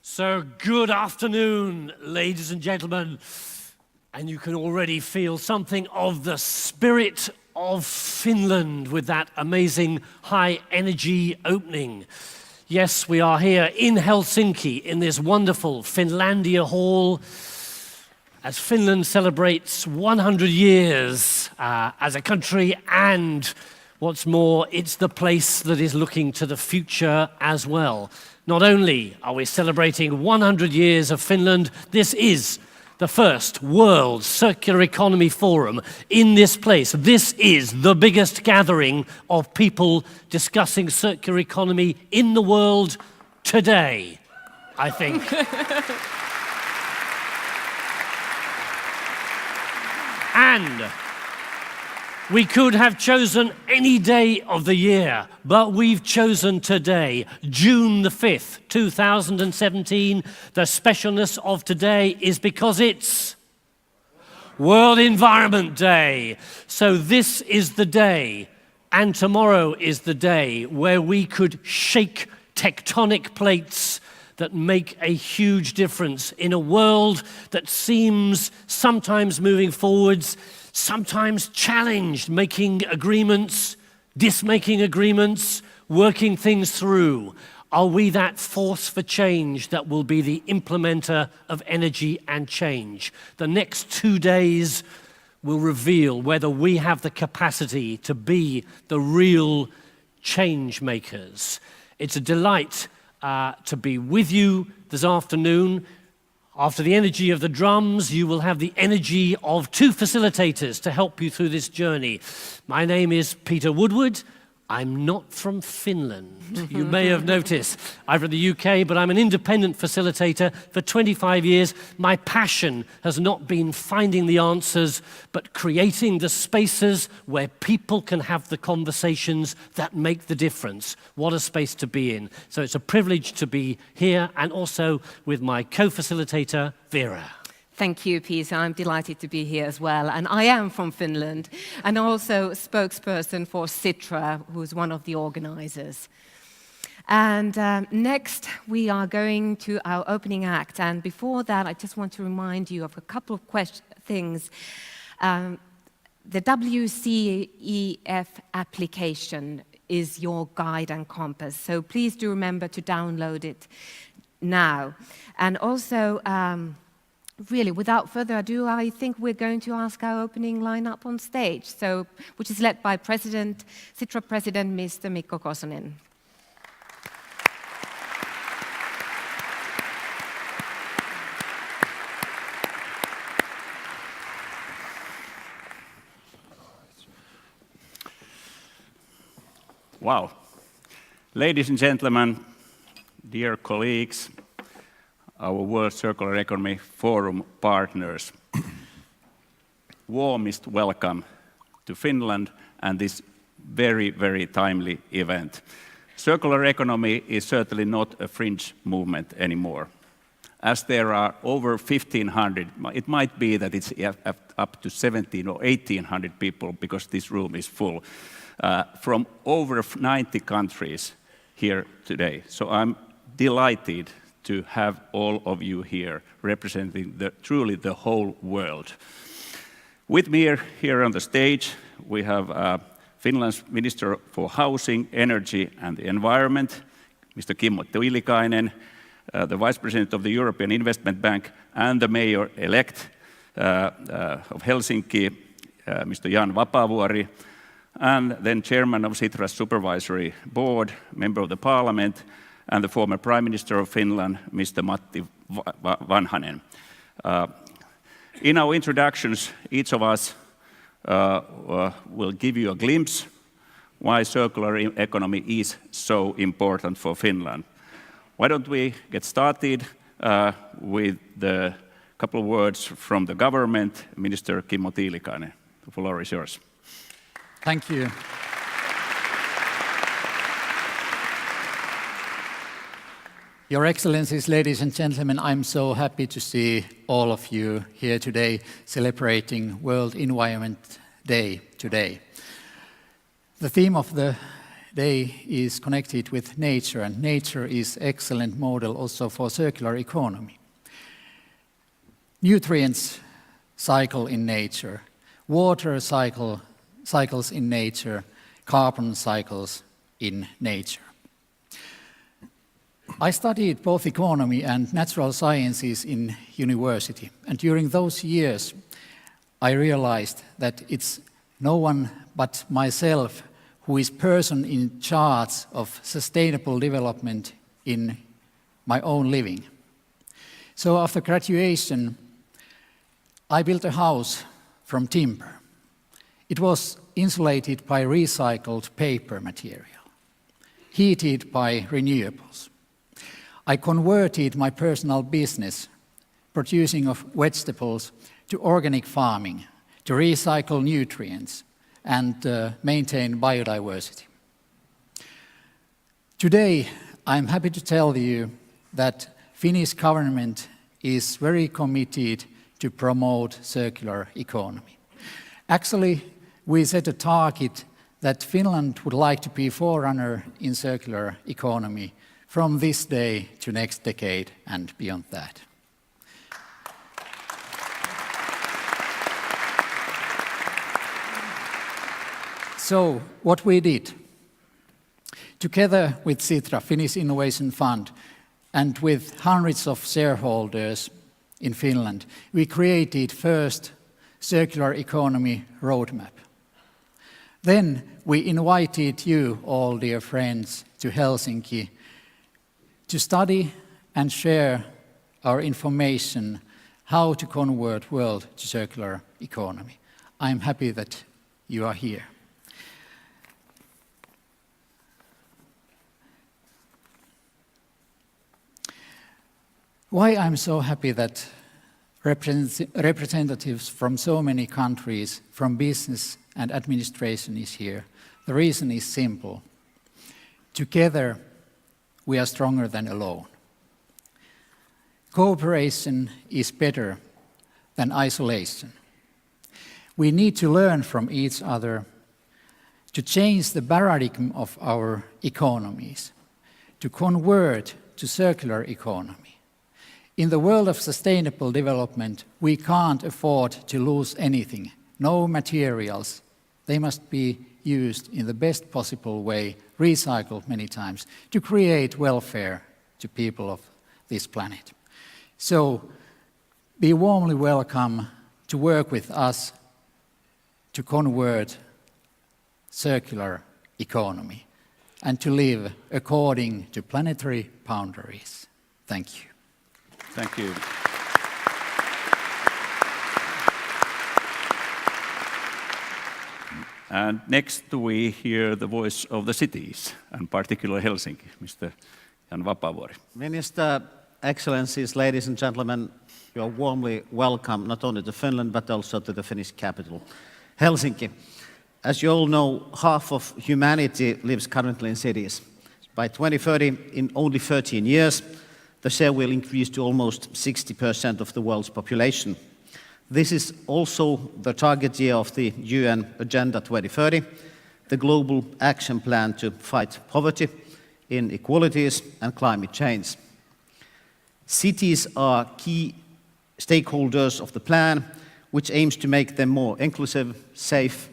So good afternoon, ladies and gentlemen. And you can already feel something of the spirit of Finland with that amazing high energy opening. Yes, we are here in Helsinki in this wonderful Finlandia Hall as Finland celebrates 100 years as a country, and what's more, it's the place that is looking to the future as well. Not only are we celebrating 100 years of Finland, this is the first World Circular Economy Forum in this place. This is the biggest gathering of people discussing circular economy in the world today, I think. And we could have chosen any day of the year, but we've chosen today, June the 5th, 2017. The specialness of today is because it's World Environment Day. So this is the day, and tomorrow is the day, where we could shake tectonic plates that make a huge difference in a world that seems sometimes moving forwards, sometimes challenged, making agreements, dismaking agreements, working things through. Are we that force for change that will be the implementer of energy and change? The next 2 days will reveal whether we have the capacity to be the real change makers. It's a delight to be with you this afternoon. After the energy of the drums, you will have the energy of two facilitators to help you through this journey. My name is Peter Woodward. I'm not from Finland. You may have noticed. I'm from the UK, but I'm an independent facilitator for 25 years. My passion has not been finding the answers, but creating the spaces where people can have the conversations that make the difference. What a space to be in. So it's a privilege to be here, and also with my co-facilitator, Vera. Thank you, Peter. I'm delighted to be here as well. And I am from Finland, and also spokesperson for Sitra, who's one of the organizers. And next, we are going to our opening act. And before that, I just want to remind you of a couple of things. The WCEF application is your guide and compass. So please do remember to download it now. And also, really, without further ado, I think we're going to ask our opening lineup on stage, which is led by Sitra President, Mr. Mikko Kosonen. Wow. Ladies and gentlemen, dear colleagues, our World Circular Economy Forum partners, warmest welcome to Finland and this very, very timely event. Circular economy is certainly not a fringe movement anymore. As there are over 1,500, it might be that it's up to 1,700 or 1,800 people, because this room is full, from over 90 countries here today. So I'm delighted to have all of you here representing truly the whole world. With me here on the stage, we have Finland's Minister for Housing, Energy and the Environment, Mr. Kimmo Tiilikainen, the Vice President of the European Investment Bank and the Mayor-elect of Helsinki, Mr. Jan Vapaavuori, and then Chairman of Sitra's Supervisory Board, Member of the Parliament, and the former Prime Minister of Finland, Mr. Matti Vanhanen. In our introductions, each of us will give you a glimpse why circular economy is so important for Finland. Why don't we get started with the couple of words from the government, Minister Kimmo Tiilikainen. The floor is yours. Thank you. Your Excellencies, ladies and gentlemen, I'm so happy to see all of you here today celebrating World Environment Day today. The theme of the day is connected with nature, and nature is an excellent model also for circular economy. Nutrients cycle in nature, water cycles in nature, carbon cycles in nature. I studied both economy and natural sciences in university, and during those years I realized that it's no one but myself who is person in charge of sustainable development in my own living. So after graduation, I built a house from timber. It was insulated by recycled paper material, heated by renewables. I converted my personal business, producing of vegetables, to organic farming, to recycle nutrients and maintain biodiversity. Today, I'm happy to tell you that Finnish government is very committed to promote circular economy. Actually, we set a target that Finland would like to be forerunner in circular economy from this day to next decade and beyond that. So, what we did, together with Sitra, Finnish Innovation Fund, and with hundreds of shareholders in Finland, we created first circular economy roadmap. Then we invited you, all dear friends, to Helsinki to study and share our information how to convert world to circular economy. I'm happy that you are here. Why I'm so happy that representatives from so many countries, from business and administration is here. The reason is simple. Together, we are stronger than alone. Cooperation is better than isolation. We need to learn from each other to change the paradigm of our economies, to convert to circular economy. In the world of sustainable development, we can't afford to lose anything. No materials. They must be used in the best possible way, recycled many times, to create welfare to people of this planet. So, be warmly welcome to work with us to convert circular economy and to live according to planetary boundaries. Thank you. Thank you. And next we hear the voice of the cities, and particularly Helsinki, Mr. Jan Vapaavuori. Minister, Excellencies, ladies and gentlemen, you are warmly welcome not only to Finland but also to the Finnish capital, Helsinki. As you all know, half of humanity lives currently in cities. By 2030, in only 13 years, the share will increase to almost 60% of the world's population. This is also the target year of the UN Agenda 2030, the global action plan to fight poverty, inequalities and climate change. Cities are key stakeholders of the plan, which aims to make them more inclusive, safe,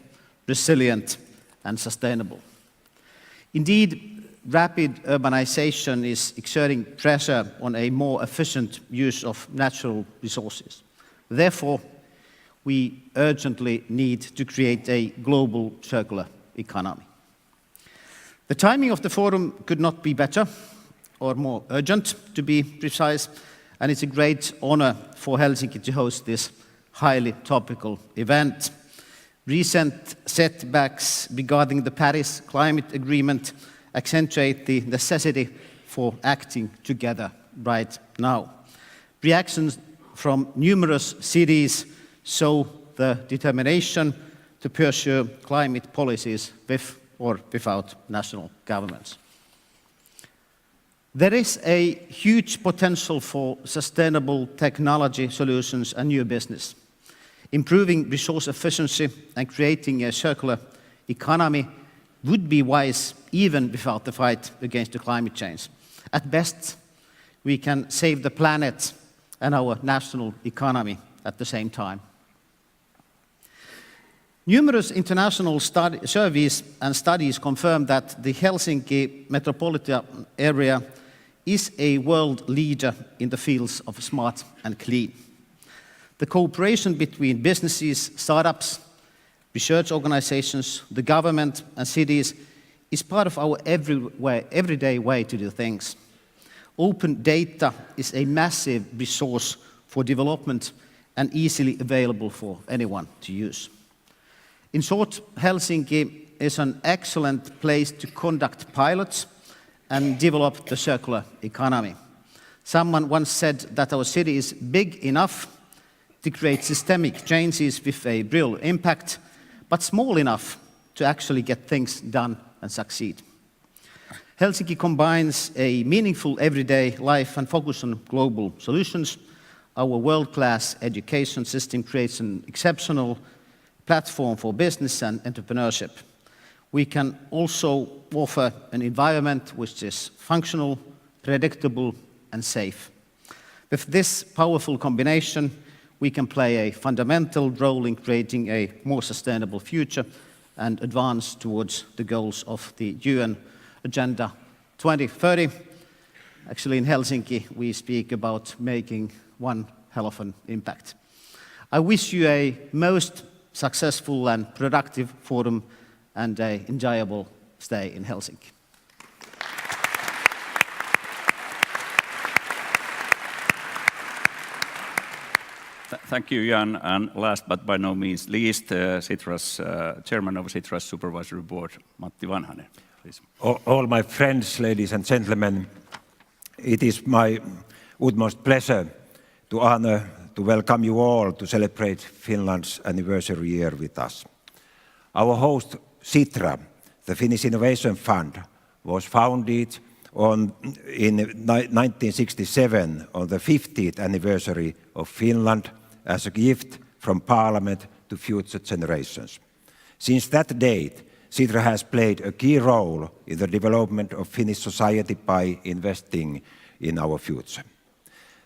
resilient and sustainable. Indeed, rapid urbanization is exerting pressure on a more efficient use of natural resources. Therefore, we urgently need to create a global circular economy. The timing of the forum could not be better or more urgent, to be precise, and it's a great honor for Helsinki to host this highly topical event. Recent setbacks regarding the Paris Climate Agreement accentuate the necessity for acting together right now. Reactions from numerous cities show the determination to pursue climate policies with or without national governments. There is a huge potential for sustainable technology solutions and new business. Improving resource efficiency and creating a circular economy would be wise even without the fight against the climate change. At best, we can save the planet and our national economy at the same time. Numerous international surveys and studies confirm that the Helsinki metropolitan area is a world leader in the fields of smart and clean. The cooperation between businesses, startups, research organizations, the government and cities is part of our everyday way to do things. Open data is a massive resource for development and easily available for anyone to use. In short, Helsinki is an excellent place to conduct pilots and develop the circular economy. Someone once said that our city is big enough to create systemic changes with a real impact, but small enough to actually get things done and succeed. Helsinki combines a meaningful everyday life and focus on global solutions. Our world-class education system creates an exceptional platform for business and entrepreneurship. We can also offer an environment which is functional, predictable, and safe. With this powerful combination, we can play a fundamental role in creating a more sustainable future and advance towards the goals of the UN Agenda 2030. Actually, in Helsinki, we speak about making one hell of an impact. I wish you a most successful and productive forum and an enjoyable stay in Helsinki. Thank you, Jan. And last but by no means least, Sitra's chairman of Sitra's supervisory board, Matti Vanhanen, please. All my friends, ladies and gentlemen, it is my utmost pleasure to honor to welcome you all to celebrate Finland's anniversary year with us. Our host, Sitra, the Finnish Innovation Fund, was founded in 1967 on the 50th anniversary of Finland as a gift from Parliament to future generations. Since that date, Sitra has played a key role in the development of Finnish society by investing in our future.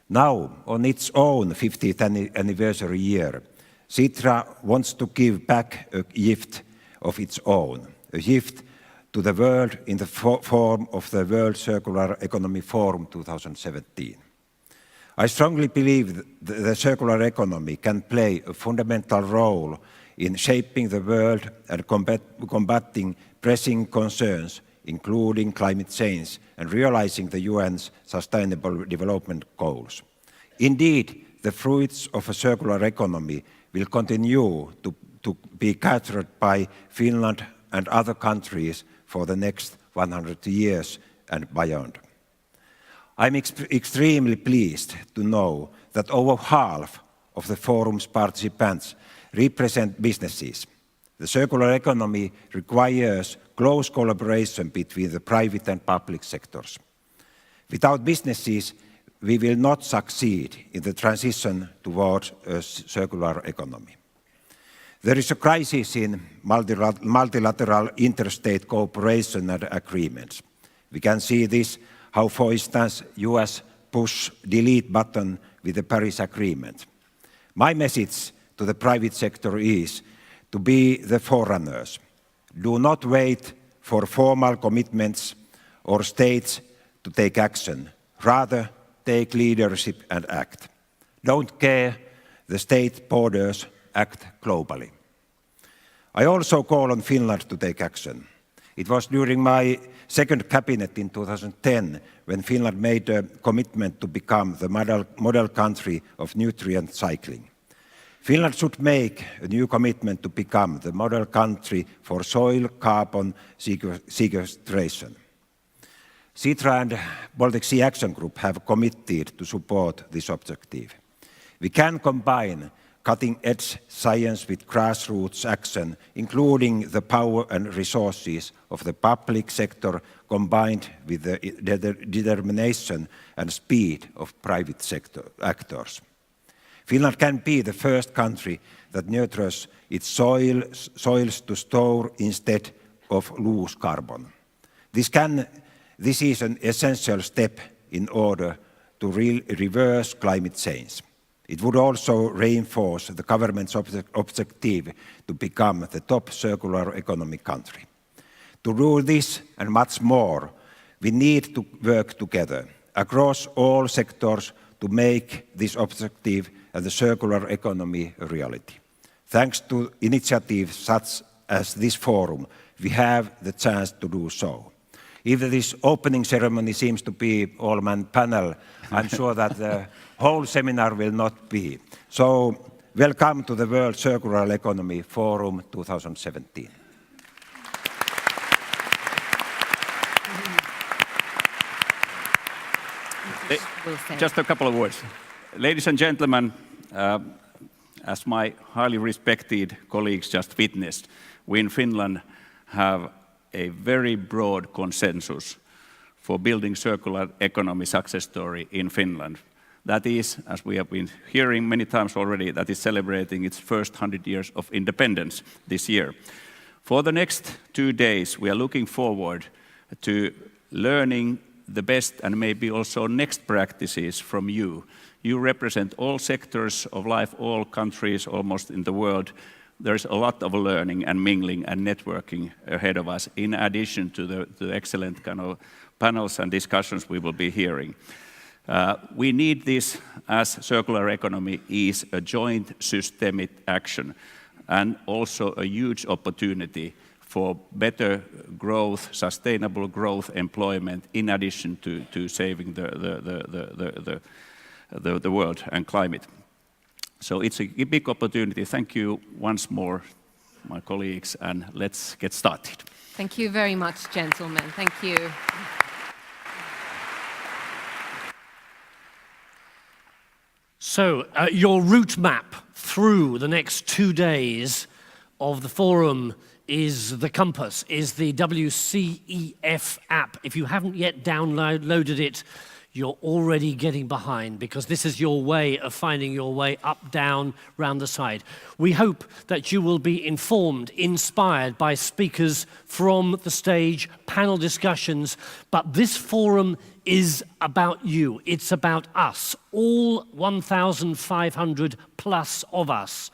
Now, on its own 50th anniversary year, Sitra wants to give back a gift of its own, a gift to the world in the form of the World Circular Economy Forum 2017. I strongly believe the circular economy can play a fundamental role in shaping the world and combating pressing concerns, including climate change and realizing the UN's Sustainable Development Goals. Indeed, the fruits of a circular economy will continue to be captured by Finland and other countries for the next 100 years and beyond. I'm extremely pleased to know that over half of the forum's participants represent businesses. The circular economy requires close collaboration between the private and public sectors. Without businesses, we will not succeed in the transition towards a circular economy. There is a crisis in multilateral interstate cooperation and agreements. We can see this, how, for instance, US push delete button with the Paris Agreement. My message to the private sector is to be the forerunners. Do not wait for formal commitments or states to take action. Rather, take leadership and act. Don't care the state borders, act globally. I also call on Finland to take action. It was during my second cabinet in 2010 when Finland made a commitment to become the model country of nutrient cycling. Finland should make a new commitment to become the model country for soil carbon sequestration. Sitra and Baltic Sea Action Group have committed to support this objective. We can combine cutting-edge science with grassroots action, including the power and resources of the public sector combined with the determination and speed of private sector actors. Finland can be the first country that nurtures its soils to store instead of lose carbon. This is an essential step in order to reverse climate change. It would also reinforce the government's objective to become the top circular economy country. To do this and much more, we need to work together across all sectors to make this objective and the circular economy a reality. Thanks to initiatives such as this forum, we have the chance to do so. If this opening ceremony seems to be all-man panel, I'm sure that the whole seminar will not be. So, welcome to the World Circular Economy Forum 2017. Just a couple of words. Ladies and gentlemen, as my highly respected colleagues just witnessed, we in Finland have a very broad consensus for building circular economy success story in Finland. That is, as we have been hearing many times already, that is celebrating its first 100 years of independence this year. For the next 2 days, we are looking forward to learning the best and maybe also next practices from you. You represent all sectors of life, all countries almost in the world. There's a lot of learning and mingling and networking ahead of us, in addition to the excellent kind of panels and discussions we will be hearing. We need this, as circular economy is a joint systemic action and also a huge opportunity for better growth, sustainable growth, employment, in addition to saving the world and climate. So it's a big opportunity. Thank you once more, my colleagues, and let's get started. Thank you very much, gentlemen. Thank you. So, your route map through the next 2 days of the forum is the compass, is the WCEF app. If you haven't yet downloaded it, you're already getting behind, because this is your way of finding your way up, down, round the side. We hope that you will be informed, inspired by speakers from the stage, panel discussions, but this forum is about you. It's about us, all 1,500 plus of us.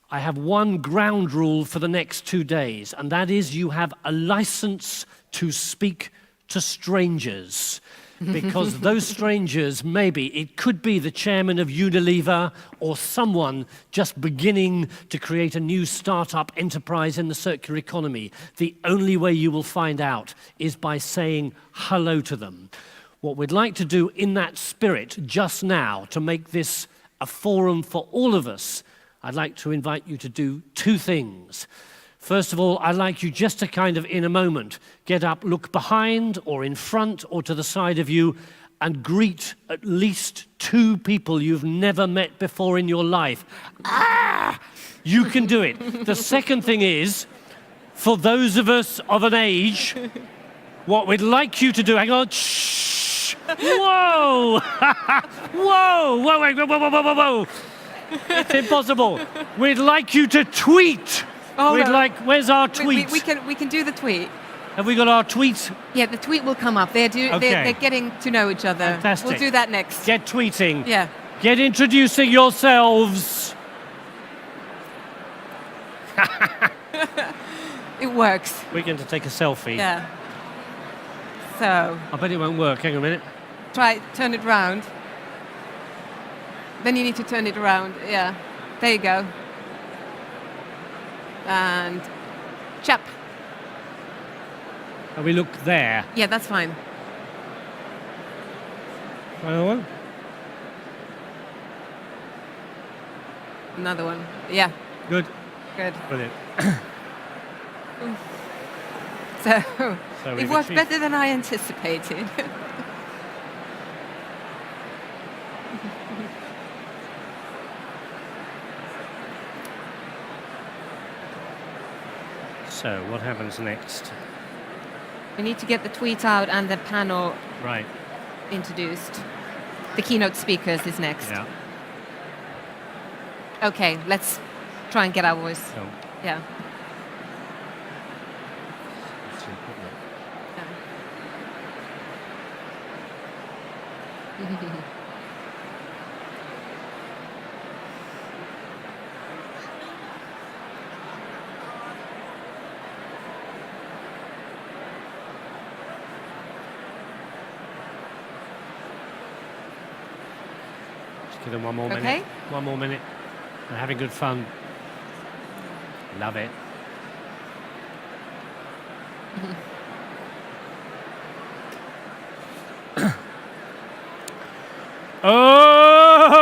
I have one ground rule for the next 2 days, and that is you have a license to speak to strangers. Because those strangers, maybe, it could be the chairman of Unilever or someone just beginning to create a new startup enterprise in the circular economy. The only way you will find out is by saying hello to them. What we'd like to do in that spirit just now, to make this a forum for all of us, I'd like to invite you to do 2 things. First of all, I'd like you just to kind of, in a moment, get up, look behind or in front or to the side of you and greet at least 2 people you've never met before in your life. Ah! You can do it. The second thing is, for those of us of an age, what we'd like you to do, hang on, shh, whoa, whoa, whoa, whoa, whoa, whoa, whoa, whoa. It's impossible. We'd like you to tweet. Oh, We'd no. like, where's our tweet? We can do the tweet. Have we got our tweet? Yeah, the tweet will come up. They're getting to know each other. Fantastic. We'll do that next. Get tweeting. Yeah. Get introducing yourselves. It works. We're going to take a selfie. Yeah. So, I bet it won't work. Hang on a minute. turn it round. Then you need to turn it around. Yeah. There you go. And chap. And we look there. Yeah, that's fine. Another one? Another one. Yeah, Good. good. Brilliant. So, So it we've worked achieved- better than I anticipated. So, what happens next? We need to get the tweet out and the panel Right. introduced. The keynote speakers is next. Yeah. Okay, let's try and get our voice. So, Yeah. let's see, put that. Just give them one more minute. Okay. One more minute. They're having good fun. Love it.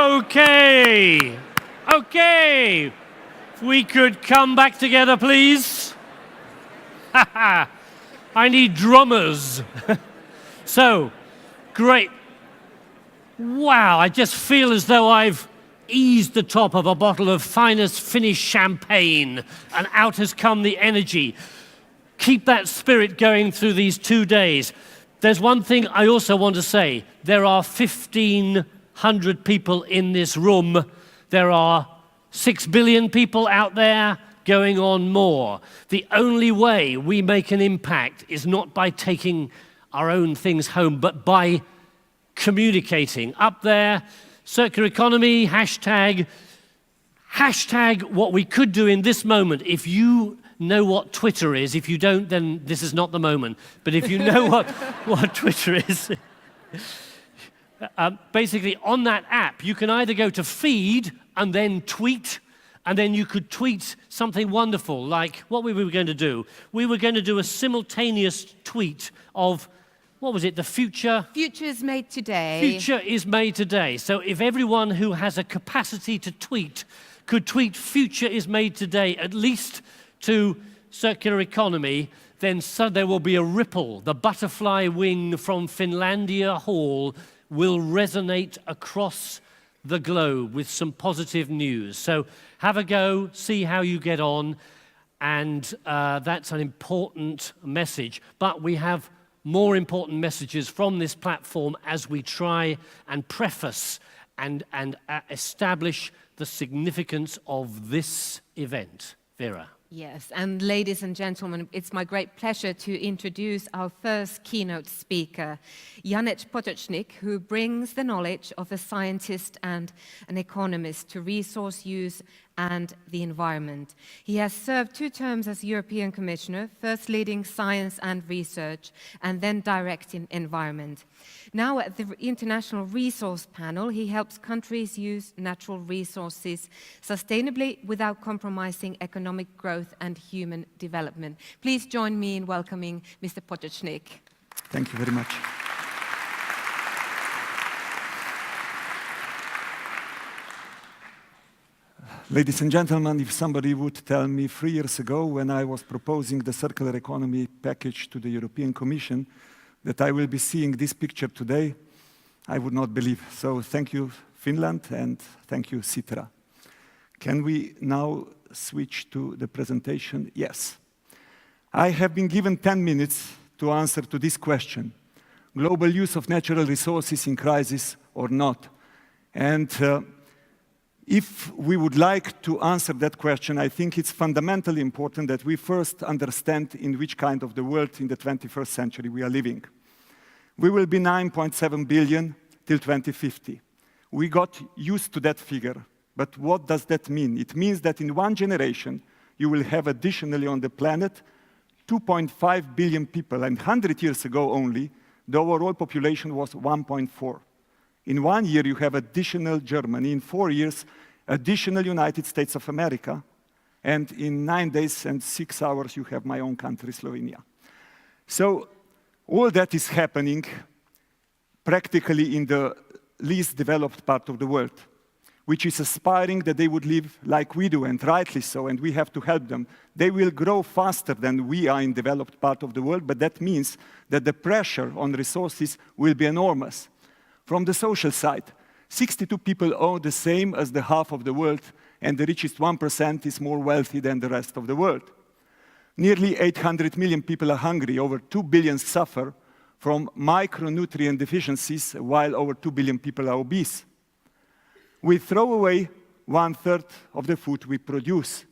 Okay. Okay. If we could come back together, please. I need drummers. So, great. Wow, I just feel as though I've eased the top of a bottle of finest Finnish champagne, and out has come the energy. Keep that spirit going through these 2 days. There's one thing I also want to say. There are 1,500 people in this room. There are 6 billion people out there, going on more. The only way we make an impact is not by taking our own things home, but by communicating. Up there, circular economy, hashtag what we could do in this moment. If you know what Twitter is, if you don't, then this is not the moment. But if you know what Twitter is, basically on that app, you can either go to feed and then tweet, and then you could tweet something wonderful, like what we were going to do. We were going to do a simultaneous tweet of what was it, the future? Future is made today. Future is made today. So if everyone who has a capacity to tweet could tweet future is made today, at least to circular economy, then there will be a ripple. The butterfly wing from Finlandia Hall will resonate across the globe with some positive news. So have a go, see how you get on, and that's an important message. But we have more important messages from this platform as we try and preface and establish the significance of this event. Vera. Yes, and ladies and gentlemen, it's my great pleasure to introduce our first keynote speaker, Janet Potočnik, who brings the knowledge of a scientist and an economist to resource use and the environment. He has served 2 terms as European Commissioner, first leading science and research, and then directing environment. Now at the International Resource Panel, he helps countries use natural resources sustainably without compromising economic growth and human development. Please join me in welcoming Mr. Potočnik. Thank you very much. Ladies and gentlemen, if somebody would tell me 3 years ago when I was proposing the circular economy package to the European Commission that I will be seeing this picture today, I would not believe. So thank you, Finland, and thank you, Sitra. Can we now switch to the presentation? Yes. I have been given 10 minutes to answer to this question: global use of natural resources in crisis or not? And if we would like to answer that question, I think it's fundamentally important that we first understand in which kind of the world in the 21st century we are living. We will be 9.7 billion till 2050. We got used to that figure, but what does that mean? It means that in 1 generation, you will have additionally on the planet 2.5 billion people, and 100 years ago only, the overall population was 1.4. In 1 year, you have additional Germany. In 4 years, additional United States of America. And in 9 days and 6 hours, you have my own country, Slovenia. So all that is happening practically in the least developed part of the world, which is aspiring that they would live like we do, and rightly so, and we have to help them. They will grow faster than we are in developed part of the world, but that means that the pressure on resources will be enormous. From the social side, 62 people own the same as the half of the world, and the richest 1% is more wealthy than the rest of the world. Nearly 800 million people are hungry, over 2 billion suffer from micronutrient deficiencies, while over 2 billion people are obese. We throw away 1/3 of the food we produce.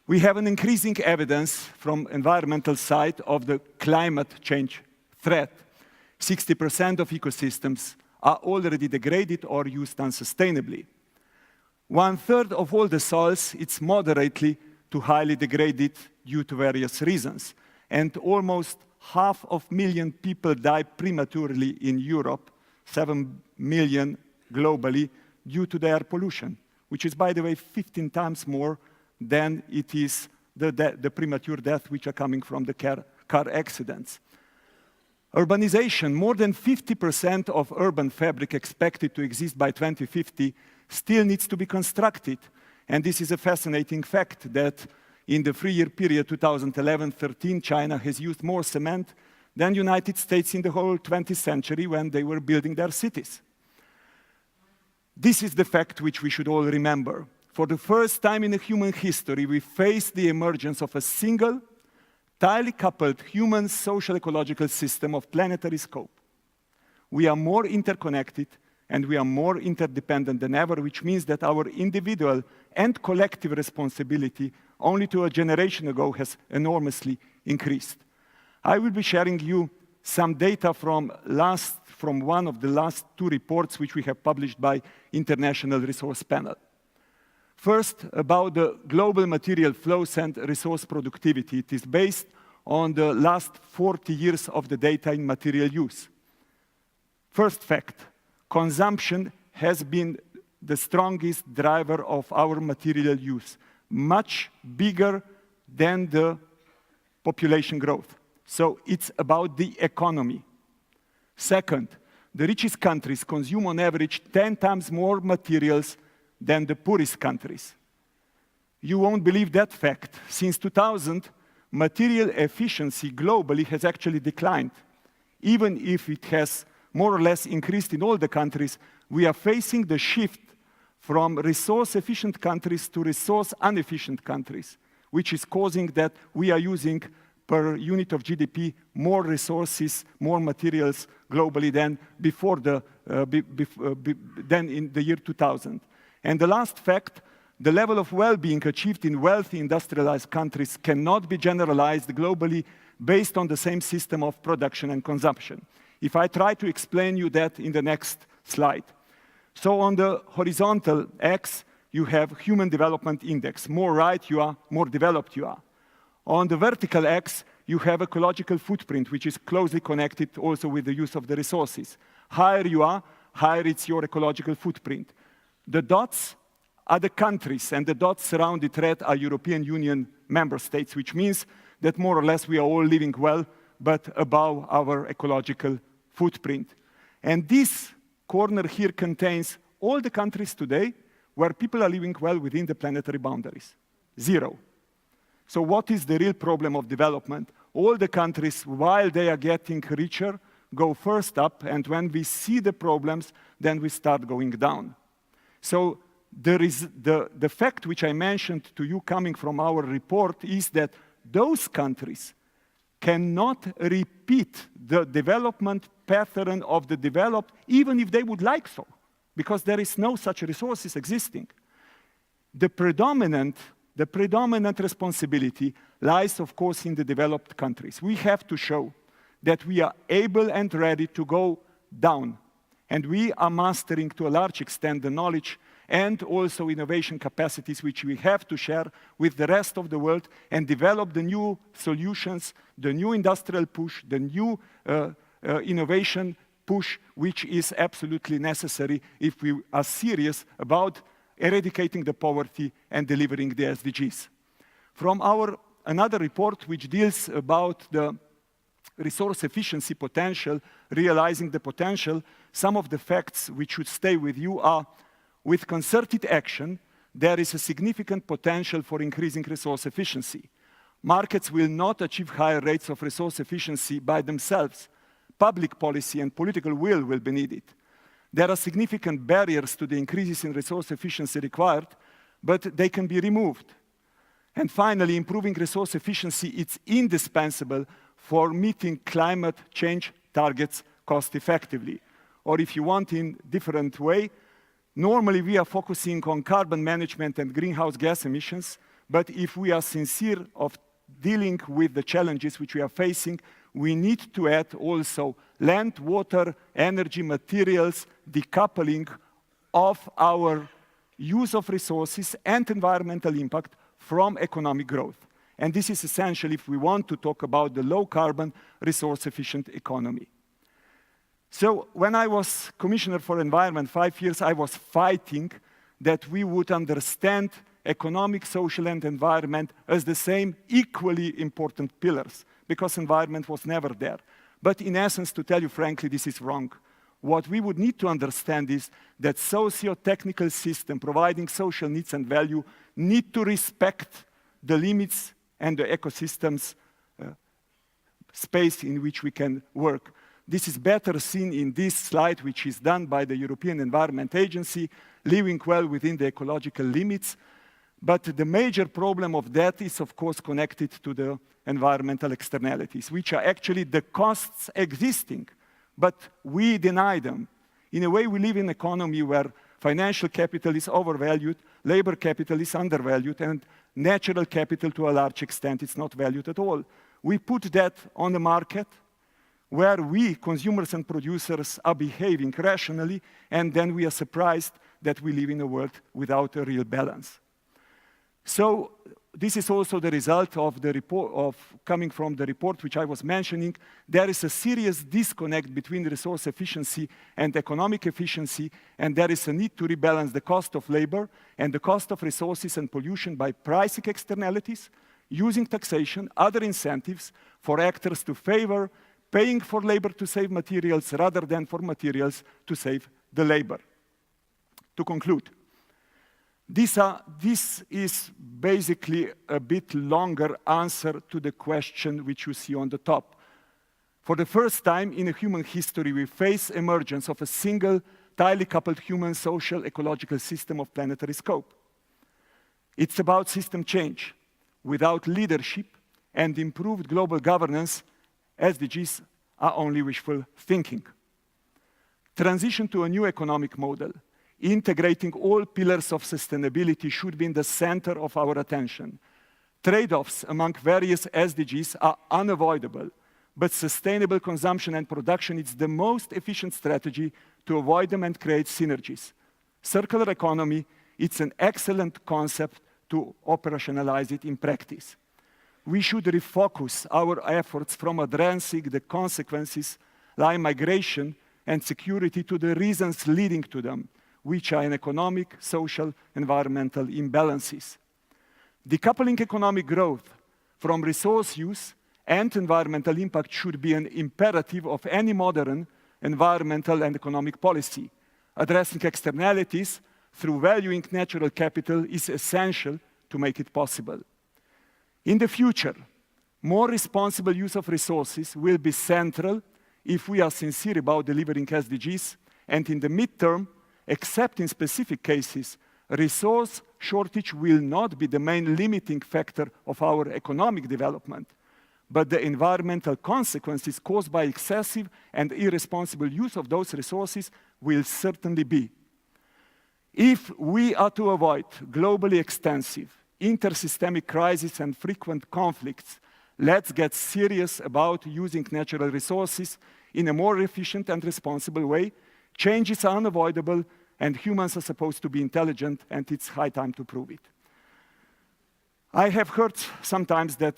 We have an increasing evidence from environmental side of the climate change threat. 60% of ecosystems are already degraded or used unsustainably. 1/3 of all the soils, it's moderately to highly degraded due to various reasons. And almost 500,000 people die prematurely in Europe, 7 million globally, due to the air pollution, which is, by the way, 15 times more than it is the premature death which are coming from the car accidents. Urbanization, more than 50% of urban fabric expected to exist by 2050 still needs to be constructed. And this is a fascinating fact that in the 3-year period, 2011-13, China has used more cement than United States in the whole 20th century when they were building their cities. This is the fact which we should all remember. For the first time in human history, we face the emergence of a single, tightly coupled human social ecological system of planetary scope. We are more interconnected and we are more interdependent than ever, which means that our individual and collective responsibility only to a generation ago has enormously increased. I will be sharing you some data from one of the last 2 reports which we have published by International Resource Panel. First, about the global material flows and resource productivity. It is based on the last 40 years of the data in material use. First fact, consumption has been the strongest driver of our material use, much bigger than the population growth. So it's about the economy. Second, the richest countries consume on average 10 times more materials than the poorest countries. You won't believe that fact. Since 2000, material efficiency globally has actually declined. Even if it has more or less increased in all the countries, we are facing the shift from resource-efficient countries to resource-inefficient countries, which is causing that we are using per unit of GDP more resources, more materials globally than before than in the year 2000. And the last fact, the level of well-being achieved in wealthy industrialized countries cannot be generalized globally based on the same system of production and consumption. If I try to explain you that in the next slide. So on the horizontal X, you have Human Development Index. More right you are, more developed you are. On the vertical X, you have ecological footprint, which is closely connected also with the use of the resources. Higher you are, higher it's your ecological footprint. The dots are the countries, and the dots surrounded red are European Union member states, which means that more or less we are all living well, but above our ecological footprint. And this corner here contains all the countries today where people are living well within the planetary boundaries. 0. So what is the real problem of development? All the countries, while they are getting richer, go first up, and when we see the problems, then we start going down. So there is the fact which I mentioned to you coming from our report is that those countries cannot repeat the development pattern of the developed, even if they would like so, because there is no such resources existing. The predominant responsibility lies, of course, in the developed countries. We have to show that we are able and ready to go down, and we are mastering to a large extent the knowledge and also innovation capacities which we have to share with the rest of the world and develop the new solutions, the new industrial push, the new innovation push, which is absolutely necessary if we are serious about eradicating the poverty and delivering the SDGs. From another report which deals about the resource efficiency potential, realizing the potential, some of the facts which should stay with you are: with concerted action, there is a significant potential for increasing resource efficiency. Markets will not achieve higher rates of resource efficiency by themselves. Public policy and political will be needed. There are significant barriers to the increases in resource efficiency required, but they can be removed. And finally, improving resource efficiency is indispensable for meeting climate change targets cost effectively. Or if you want in different way, normally we are focusing on carbon management and greenhouse gas emissions, but if we are sincere of dealing with the challenges which we are facing, we need to add also land, water, energy, materials, decoupling of our use of resources and environmental impact from economic growth. And this is essential if we want to talk about the low-carbon, resource-efficient economy. So when I was Commissioner for Environment 5 years, I was fighting that we would understand economic, social, and environment as the same equally important pillars, because environment was never there. But in essence, to tell you frankly, this is wrong. What we would need to understand is that socio-technical system providing social needs and value need to respect the limits and the ecosystems space in which we can work. This is better seen in this slide, which is done by the European Environment Agency, living well within the ecological limits. But the major problem of that is, of course, connected to the environmental externalities, which are actually the costs existing, but we deny them. In a way, we live in an economy where financial capital is overvalued, labor capital is undervalued, and natural capital, to a large extent, is not valued at all. We put that on the market, where we, consumers and producers, are behaving rationally, and then we are surprised that we live in a world without a real balance. So this is also the result of the report, coming from the report which I was mentioning. There is a serious disconnect between resource efficiency and economic efficiency, and there is a need to rebalance the cost of labor and the cost of resources and pollution by pricing externalities, using taxation, other incentives for actors to favor paying for labor to save materials rather than for materials to save the labor. To conclude, this is basically a bit longer answer to the question which you see on the top. For the first time in human history, we face emergence of a single, tightly coupled human social ecological system of planetary scope. It's about system change. Without leadership and improved global governance, SDGs are only wishful thinking. Transition to a new economic model, integrating all pillars of sustainability, should be in the center of our attention. Trade-offs among various SDGs are unavoidable, but sustainable consumption and production is the most efficient strategy to avoid them and create synergies. Circular economy, it's an excellent concept to operationalize it in practice. We should refocus our efforts from addressing the consequences like migration and security to the reasons leading to them, which are in economic, social, environmental imbalances. Decoupling economic growth from resource use and environmental impact should be an imperative of any modern environmental and economic policy. Addressing externalities through valuing natural capital is essential to make it possible. In the future, more responsible use of resources will be central if we are sincere about delivering SDGs, and in the midterm, except in specific cases, resource shortage will not be the main limiting factor of our economic development, but the environmental consequences caused by excessive and irresponsible use of those resources will certainly be. If we are to avoid globally extensive, intersystemic crises and frequent conflicts, let's get serious about using natural resources in a more efficient and responsible way. Changes are unavoidable, and humans are supposed to be intelligent, and it's high time to prove it. I have heard sometimes that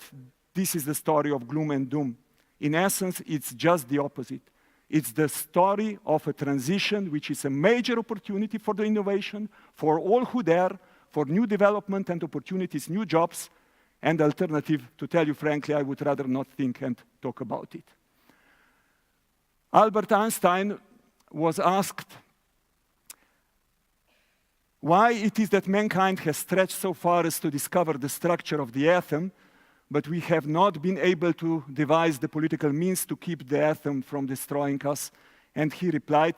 this is the story of gloom and doom. In essence, it's just the opposite. It's the story of a transition which is a major opportunity for the innovation, for all who dare, for new development and opportunities, new jobs, and alternative, to tell you frankly, I would rather not think and talk about it. Albert Einstein was asked why it is that mankind has stretched so far as to discover the structure of the atom, but we have not been able to devise the political means to keep the atom from destroying us. And he replied,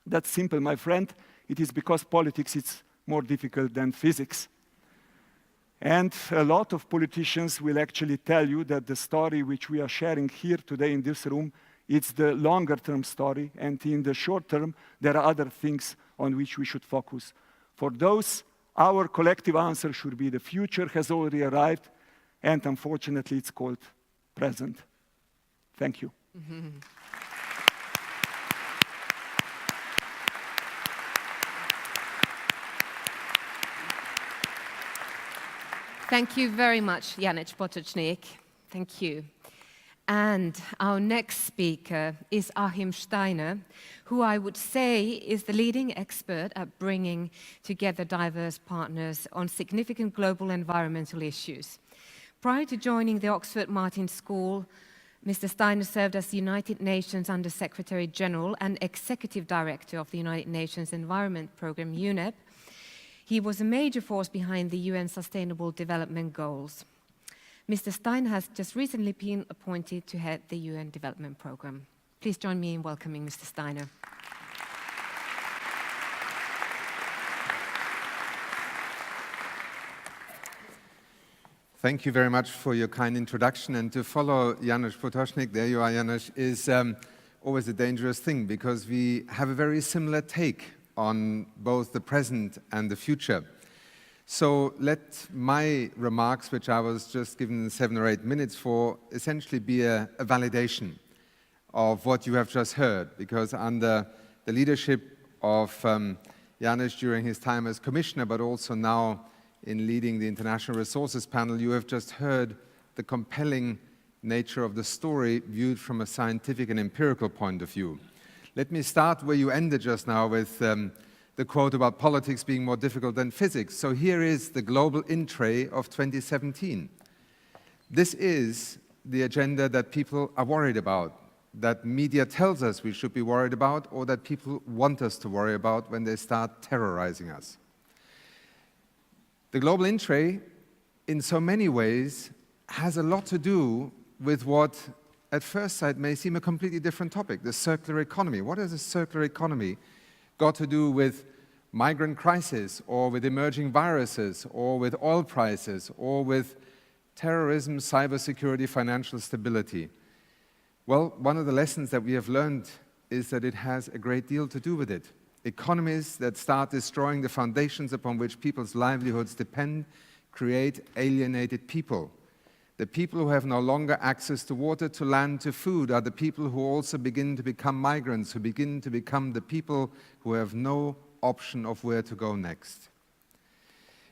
"That's simple, my friend. It is because politics is more difficult than physics." And a lot of politicians will actually tell you that the story which we are sharing here today in this room, it's the longer-term story, and in the short term, there are other things on which we should focus. For those, our collective answer should be the future has already arrived, and unfortunately, it's called present. Thank you. Thank you very much, Janusz Potočnik. Thank you. And our next speaker is Achim Steiner, who I would say is the leading expert at bringing together diverse partners on significant global environmental issues. Prior to joining the Oxford Martin School, Mr. Steiner served as the United Nations Under-Secretary General and Executive Director of the United Nations Environment Programme, UNEP. He was a major force behind the UN Sustainable Development Goals. Mr. Steiner has just recently been appointed to head the UN Development Programme. Please join me in welcoming Mr. Steiner. Thank you very much for your kind introduction. And to follow Janusz Potočnik, there you are, Janusz, is always a dangerous thing because we have a very similar take on both the present and the future. So let my remarks, which I was just given 7 or 8 minutes for, essentially be a validation of what you have just heard, because under the leadership of Janusz during his time as commissioner, but also now in leading the International Resources Panel, you have just heard the compelling nature of the story viewed from a scientific and empirical point of view. Let me start where you ended just now with the quote about politics being more difficult than physics. So here is the global in-tray of 2017. This is the agenda that people are worried about, that media tells us we should be worried about, or that people want us to worry about when they start terrorizing us. The global in-tray, in so many ways, has a lot to do with what at first sight may seem a completely different topic, the circular economy. What has a circular economy got to do with migrant crisis, or with emerging viruses, or with oil prices, or with terrorism, cybersecurity, financial stability? Well, one of the lessons that we have learned is that it has a great deal to do with it. Economies that start destroying the foundations upon which people's livelihoods depend create alienated people. The people who have no longer access to water, to land, to food are the people who also begin to become migrants, who begin to become the people who have no option of where to go next.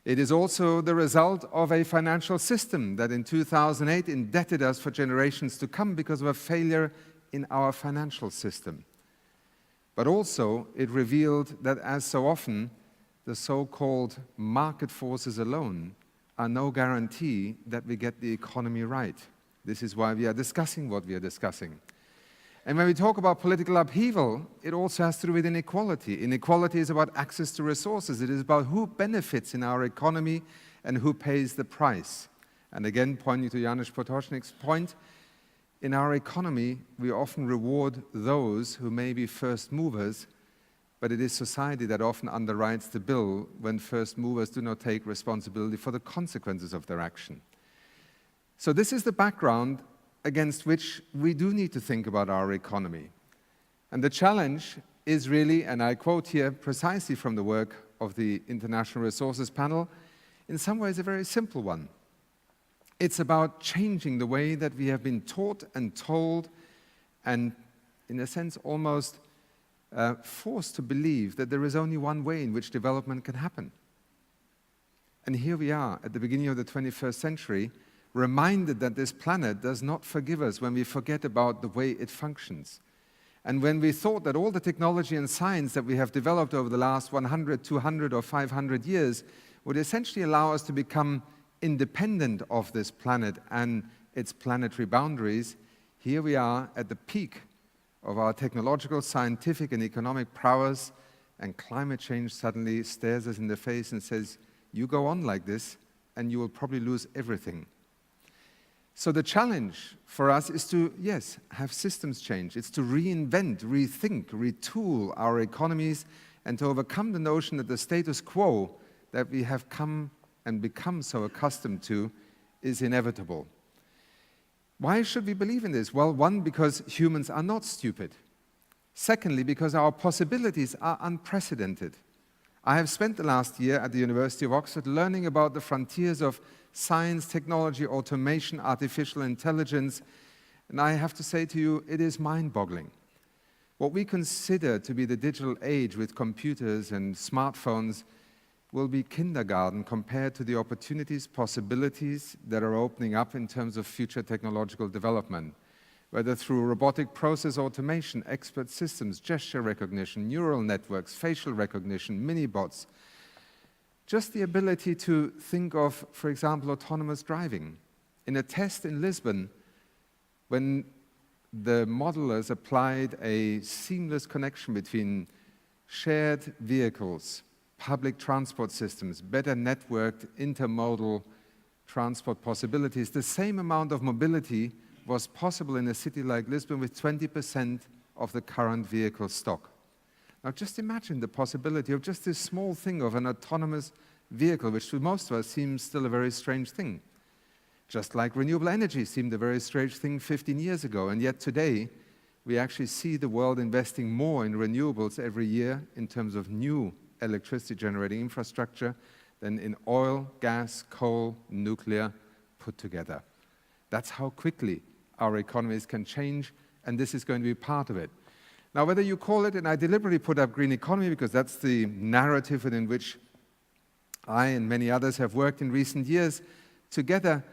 It is also the result of a financial system that in 2008 indebted us for generations to come because of a failure in our financial system. But also it revealed that, as so often, the so-called market forces alone are no guarantee that we get the economy right. This is why we are discussing what we are discussing. And when we talk about political upheaval, it also has to do with inequality. Inequality is about access to resources. It is about who benefits in our economy and who pays the price. And again, pointing to Janusz Potocznik's point, in our economy, we often reward those who may be first movers, but it is society that often underwrites the bill when first movers do not take responsibility for the consequences of their action. So this is the background against which we do need to think about our economy. And the challenge is really, and I quote here precisely from the work of the International Resources Panel, in some ways a very simple one. It's about changing the way that we have been taught and told, and in a sense almost forced to believe that there is only one way in which development can happen. And here we are at the beginning of the 21st century, reminded that this planet does not forgive us when we forget about the way it functions. And when we thought that all the technology and science that we have developed over the last 100, 200 or 500 years would essentially allow us to become independent of this planet and its planetary boundaries, here we are at the peak of our technological, scientific and economic prowess, and climate change suddenly stares us in the face and says, you go on like this and you will probably lose everything. So the challenge for us is to, yes, have systems change. It's to reinvent, rethink, retool our economies, and to overcome the notion that the status quo that we have come and become so accustomed to is inevitable. Why should we believe in this? Well, one, because humans are not stupid. Secondly, because our possibilities are unprecedented. I have spent the last year at the University of Oxford learning about the frontiers of science, technology, automation, artificial intelligence, and I have to say to you, it is mind-boggling. What we consider to be the digital age with computers and smartphones will be kindergarten compared to the opportunities, possibilities that are opening up in terms of future technological development, whether through robotic process automation, expert systems, gesture recognition, neural networks, facial recognition, mini-bots. Just the ability to think of, for example, autonomous driving. In a test in Lisbon, when the modelers applied a seamless connection between shared vehicles, public transport systems, better networked intermodal transport possibilities, the same amount of mobility was possible in a city like Lisbon with 20% of the current vehicle stock. Now just imagine the possibility of just this small thing of an autonomous vehicle, which to most of us seems still a very strange thing. Just like renewable energy seemed a very strange thing 15 years ago, and yet today we actually see the world investing more in renewables every year in terms of new electricity generating infrastructure than in oil, gas, coal, nuclear put together. That's how quickly our economies can change, and this is going to be part of it. Now, whether you call it, and I deliberately put up green economy because that's the narrative within which I and many others have worked in recent years, together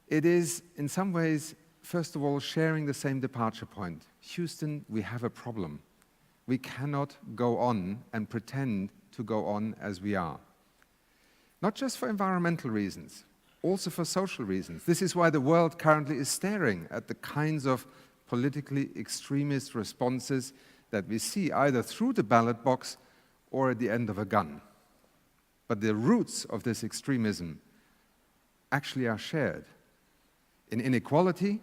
it is in some ways, first of all, sharing the same departure point. Houston, we have a problem. We cannot go on and pretend to go on as we are. Not just for environmental reasons. also for social reasons. This is why the world currently is staring at the kinds of politically extremist responses that we see either through the ballot box or at the end of a gun. But the roots of this extremism actually are shared in inequality,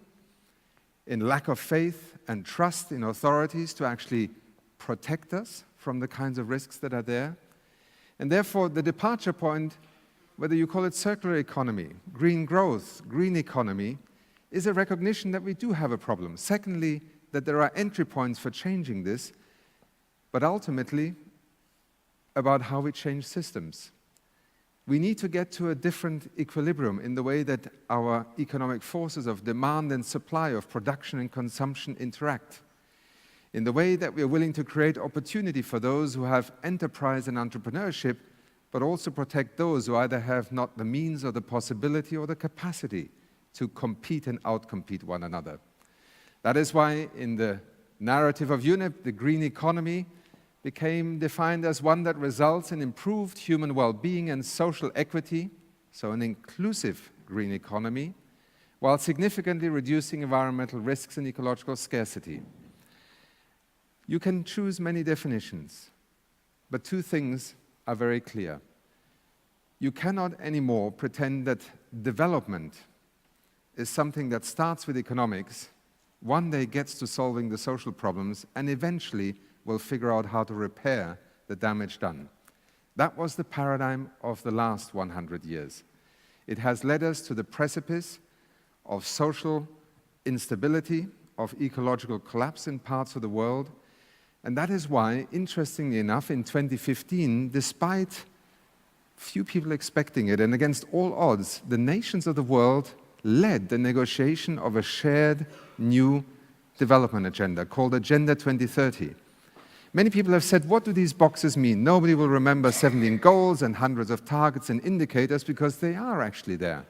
in lack of faith and trust in authorities to actually protect us from the kinds of risks that are there. And therefore, the departure point, whether you call it circular economy, green growth, green economy, is a recognition that we do have a problem. Secondly, that there are entry points for changing this, but ultimately about how we change systems. We need to get to a different equilibrium in the way that our economic forces of demand and supply, of production and consumption interact, in the way that we are willing to create opportunity for those who have enterprise and entrepreneurship, but also protect those who either have not the means or the possibility or the capacity to compete and outcompete one another. That is why in the narrative of UNEP, the green economy became defined as one that results in improved human well-being and social equity, so an inclusive green economy, while significantly reducing environmental risks and ecological scarcity. You can choose many definitions, but two things are very clear. You cannot anymore pretend that development is something that starts with economics, one day gets to solving the social problems, and eventually will figure out how to repair the damage done. That was the paradigm of the last 100 years. It has led us to the precipice of social instability, of ecological collapse in parts of the world. And that is why, interestingly enough, in 2015, despite few people expecting it, and against all odds, the nations of the world led the negotiation of a shared new development agenda called Agenda 2030. Many people have said, what do these boxes mean? Nobody will remember 17 goals and hundreds of targets and indicators because they are actually there.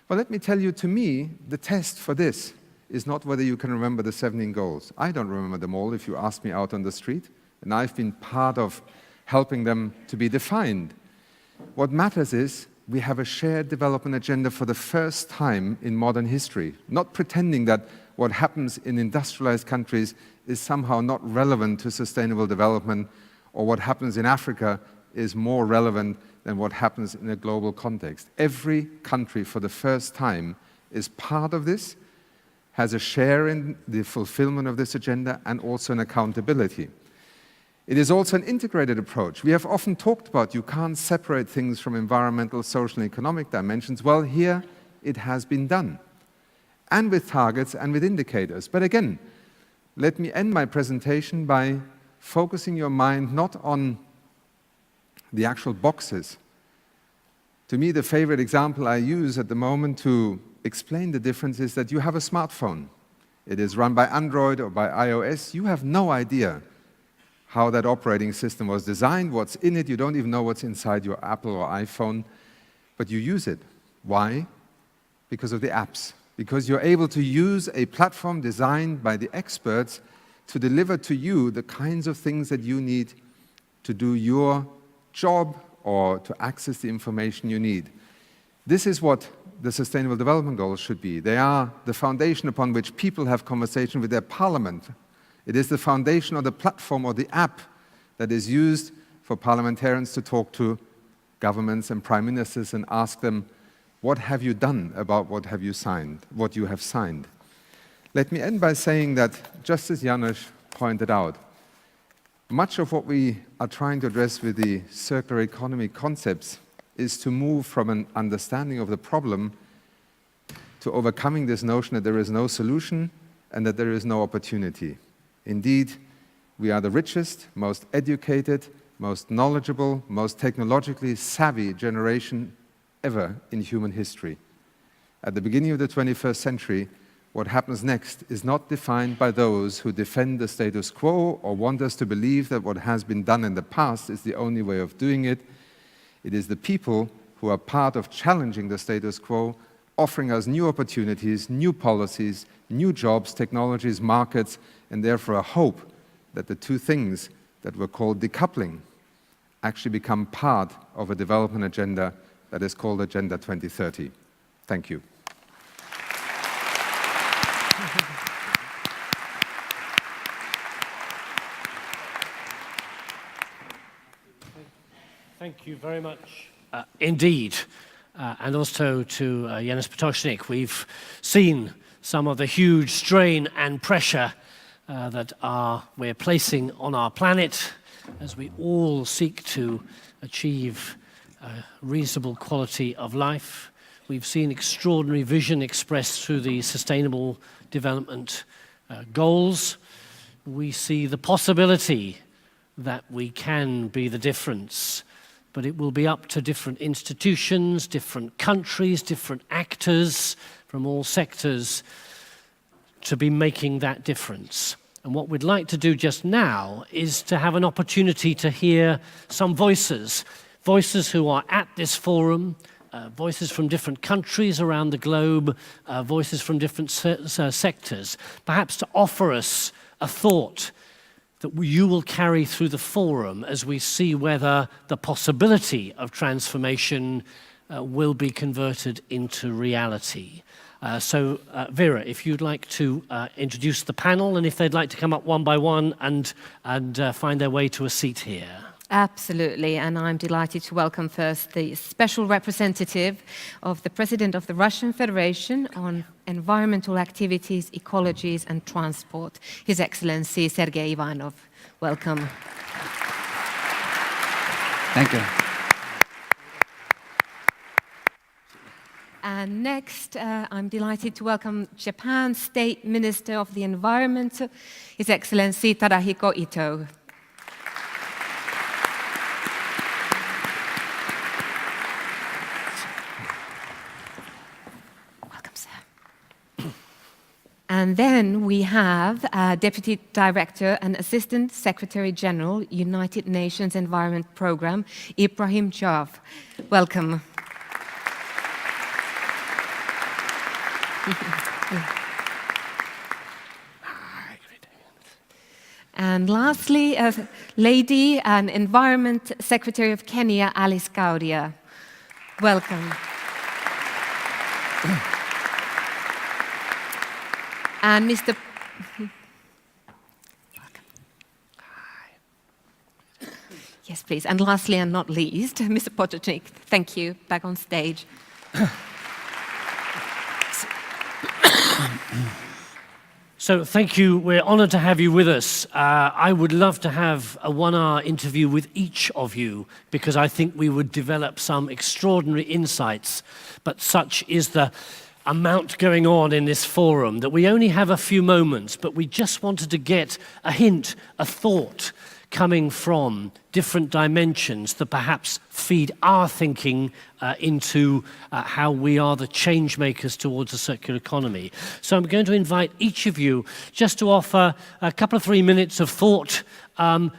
Well, let me tell you, to me, the test for this is not whether you can remember the 17 goals. I don't remember them all if you ask me out on the street, and I've been part of helping them to be defined. What matters is we have a shared development agenda for the first time in modern history, not pretending that what happens in industrialized countries is somehow not relevant to sustainable development, or what happens in Africa is more relevant than what happens in a global context. Every country, for the first time, is part of this, has a share in the fulfillment of this agenda, and also an accountability. It is also an integrated approach. We have often talked about you can't separate things from environmental, social, and economic dimensions. Well, here it has been done, and with targets and with indicators. But again, let me end my presentation by focusing your mind not on the actual boxes. To me, the favorite example I use at the moment to explain the difference is that you have a smartphone. It is run by Android or by iOS. You have no idea how that operating system was designed, what's in it. You don't even know what's inside your Apple or iPhone, but you use it. Why? Because of the apps. Because you're able to use a platform designed by the experts to deliver to you the kinds of things that you need to do your job or to access the information you need. This is what the Sustainable Development Goals should be. They are the foundation upon which people have conversation with their parliament. It is the foundation or the platform or the app that is used for parliamentarians to talk to governments and prime ministers and ask them, what have you done about what you have signed? Let me end by saying that, just as Janusz pointed out, much of what we are trying to address with the circular economy concepts is to move from an understanding of the problem to overcoming this notion that there is no solution and that there is no opportunity. Indeed, we are the richest, most educated, most knowledgeable, most technologically savvy generation ever in human history. At the beginning of the 21st century, what happens next is not defined by those who defend the status quo or want us to believe that what has been done in the past is the only way of doing it. It is the people who are part of challenging the status quo, offering us new opportunities, new policies, new jobs, technologies, markets, and therefore a hope that the two things that were called decoupling actually become part of a development agenda that is called Agenda 2030. Thank you. Thank you very much indeed. And also to Janusz Potočnik. We've seen some of the huge strain and pressure that we're placing on our planet as we all seek to achieve a reasonable quality of life. We've seen extraordinary vision expressed through the Sustainable Development Goals. We see the possibility that we can be the difference, but it will be up to different institutions, different countries, different actors from all sectors to be making that difference. And what we'd like to do just now is to have an opportunity to hear some voices who are at this forum, voices from different countries around the globe, voices from different sectors, perhaps to offer us a thought that you will carry through the forum as we see whether the possibility of transformation will be converted into reality. So Vera, if you'd like to introduce the panel, and if they'd like to come up one by one and find their way to a seat here. Absolutely, and I'm delighted to welcome first the special representative of the President of the Russian Federation on Environmental Activities, Ecologies and Transport, His Excellency Sergei Ivanov. Welcome. Thank you. And next, I'm delighted to welcome Japan's State Minister of the Environment, His Excellency Tadahiko Ito. Welcome, sir. And then we have Deputy Director and Assistant Secretary General, United Nations Environment Programme, Ibrahim Jav. Welcome. And lastly, Lady and Environment Secretary of Kenya, Alice Gaudia. Welcome. And Mr. Welcome. Yes, please. And lastly and not least, Mr. Potočnik, thank you. Back on stage. So thank you. We're honored to have you with us. I would love to have a 1-hour interview with each of you because I think we would develop some extraordinary insights. But such is the amount going on in this forum that we only have a few moments, but we just wanted to get a hint, a thought coming from different dimensions that perhaps feed our thinking into how we are the change makers towards a circular economy. So I'm going to invite each of you just to offer a couple of 3 minutes of thought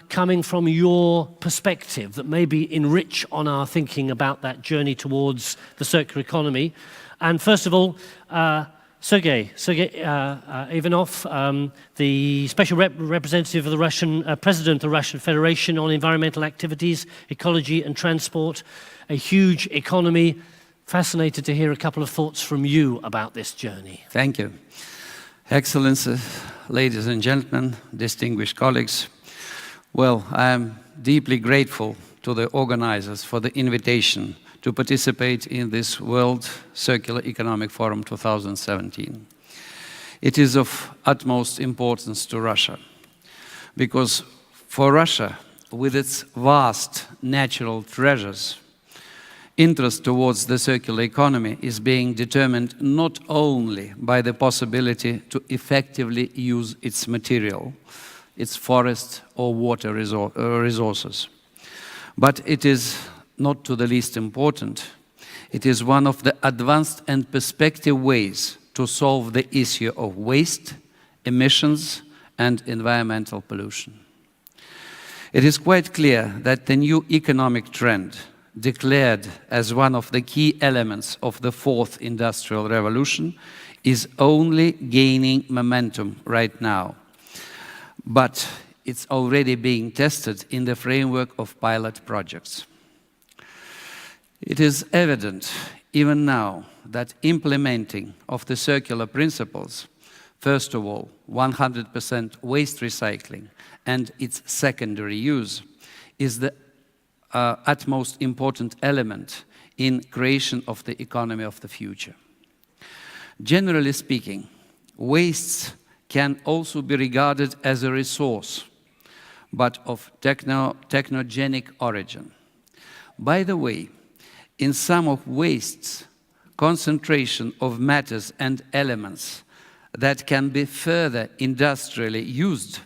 coming from your perspective that maybe enrich on our thinking about that journey towards the circular economy. And first of all, Sergei Ivanov, the special representative of the Russian president of the Russian Federation on Environmental Activities, Ecology and Transport, a huge economy. Fascinated to hear a couple of thoughts from you about this journey. Thank you. Excellencies, ladies and gentlemen, distinguished colleagues. Well, I am deeply grateful to the organizers for the invitation to participate in this World Circular Economic Forum 2017. It is of utmost importance to Russia, because for Russia, with its vast natural treasures, interest towards the circular economy is being determined not only by the possibility to effectively use its material, its forest or water resources, but it is not to the least important. It is one of the advanced and perspective ways to solve the issue of waste, emissions, and environmental pollution. It is quite clear that the new economic trend, declared as one of the key elements of the fourth industrial revolution, is only gaining momentum right now. But it's already being tested in the framework of pilot projects. It is evident, even now, that implementing of the circular principles, first of all, 100% waste recycling and its secondary use, is the utmost important element in creation of the economy of the future. Generally speaking, wastes can also be regarded as a resource, but of technogenic origin. By the way, in some of wastes, concentration of matters and elements that can be further industrially used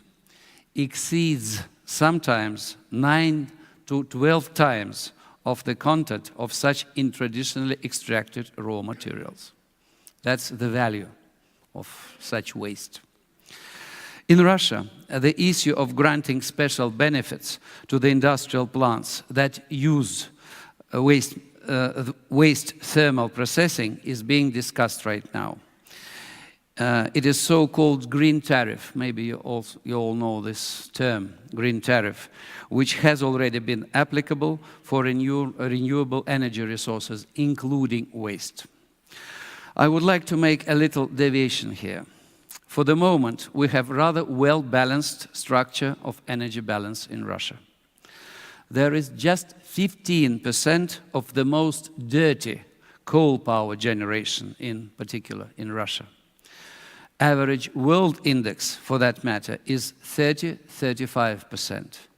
exceeds sometimes 9 to 12 times of the content of such in traditionally extracted raw materials. That's the value of such waste. In Russia, the issue of granting special benefits to the industrial plants that use waste thermal processing is being discussed right now. It is so-called green tariff, maybe you all know this term, green tariff, which has already been applicable for renewable energy resources, including waste. I would like to make a little deviation here. For the moment, we have rather well-balanced structure of energy balance in Russia. There is just 15% of the most dirty coal power generation, in particular in Russia. Average world index, for that matter, is 30–35%.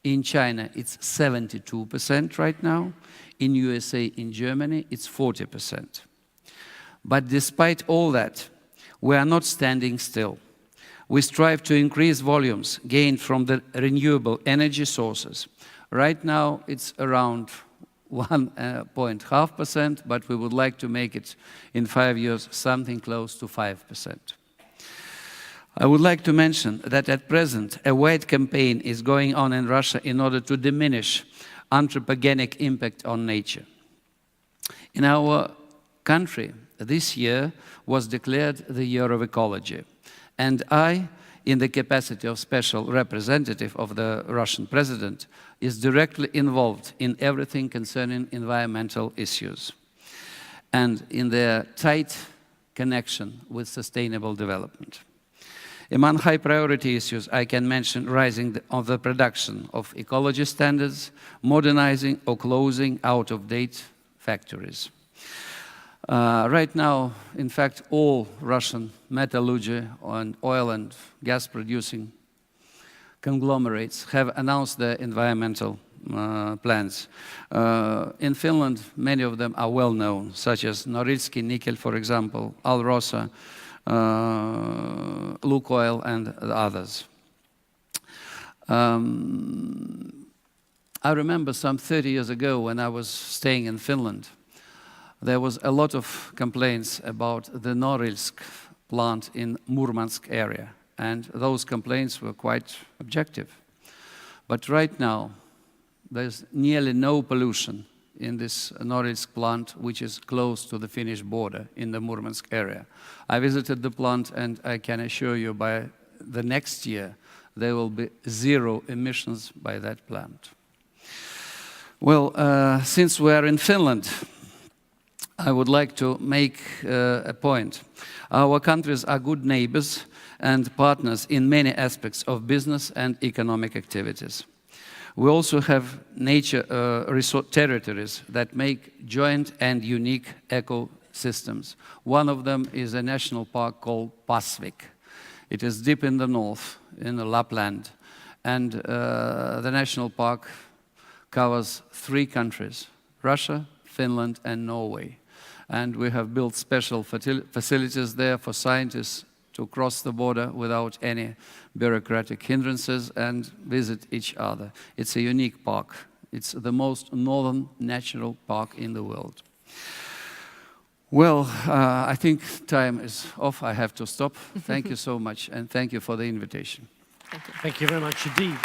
In China, it's 72% right now. In USA, in Germany, it's 40%. But despite all that, we are not standing still. We strive to increase volumes gained from the renewable energy sources. Right now, it's around 1.5%, but we would like to make it in 5 years something close to 5%. I would like to mention that at present, a wide campaign is going on in Russia in order to diminish anthropogenic impact on nature. In our country, this year was declared the Year of Ecology, and I, in the capacity of special representative of the Russian president, is directly involved in everything concerning environmental issues and in their tight connection with sustainable development. Among high priority issues, I can mention rising of the production of ecology standards, modernizing or closing out-of-date factories. Right now, in fact, all Russian metallurgy and oil and gas producing conglomerates have announced their environmental plans. In Finland, many of them are well known, such as Norilsk Nickel, for example, Alrosa, Lukoil, and others. I remember some 30 years ago when I was staying in Finland, there was a lot of complaints about the Norilsk plant in Murmansk area, and those complaints were quite objective. But right now, there's nearly no pollution in this Norilsk plant, which is close to the Finnish border in the Murmansk area. I visited the plant, and I can assure you by the next year, there will be 0 emissions by that plant. Well, since we are in Finland, I would like to make a point. Our countries are good neighbors and partners in many aspects of business and economic activities. We also have nature resort territories that make joint and unique ecosystems. One of them is a national park called Pasvik. It is deep in the north, in Lapland, and the national park covers 3 countries, Russia, Finland, and Norway. And we have built special facilities there for scientists to cross the border without any bureaucratic hindrances and visit each other. It's a unique park. It's the most northern natural park in the world. Well, I think time is off. I have to stop. Thank you so much, and thank you for the invitation. Thank you. Thank you very much indeed.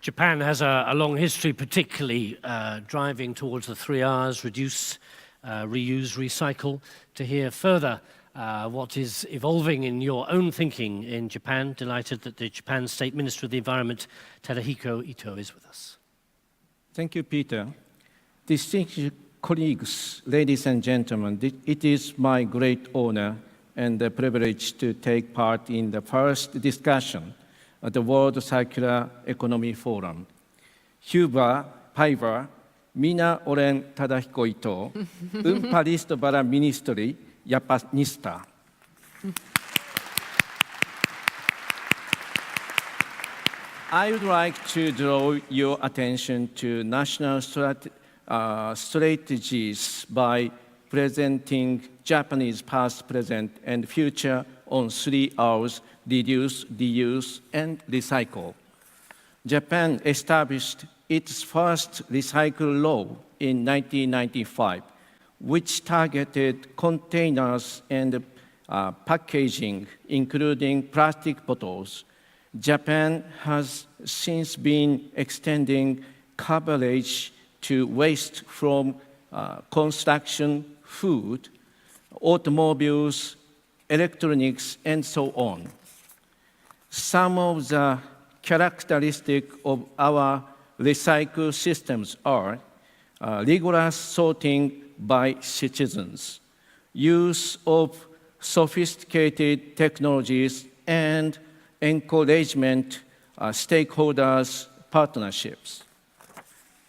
Japan has a long history, particularly driving towards the 3 Rs, reduce, reuse, recycle. To hear further what is evolving in your own thinking in Japan. Delighted that the Japan State Minister of the Environment, Tadahiko Ito, is with us. Thank you, Peter. Distinguished colleagues, ladies and gentlemen, it is my great honor and a privilege to take part in the first discussion at the World Circular Economy Forum. Huber, Piver, Mina Oren Tadahiko Ito, Parist Bara Ministry, Japanista. I would like to draw your attention to national strategies by presenting Japanese past, present, and future on 3 R's: reduce, reuse, and recycle. Japan established its first recycle law in 1995, which targeted containers and packaging, including plastic bottles. Japan has since been extending coverage to waste from construction, food, automobiles, electronics, and so on. Some of the characteristics of our recycle systems are rigorous sorting by citizens, use of sophisticated technologies, and encouragement stakeholders partnerships.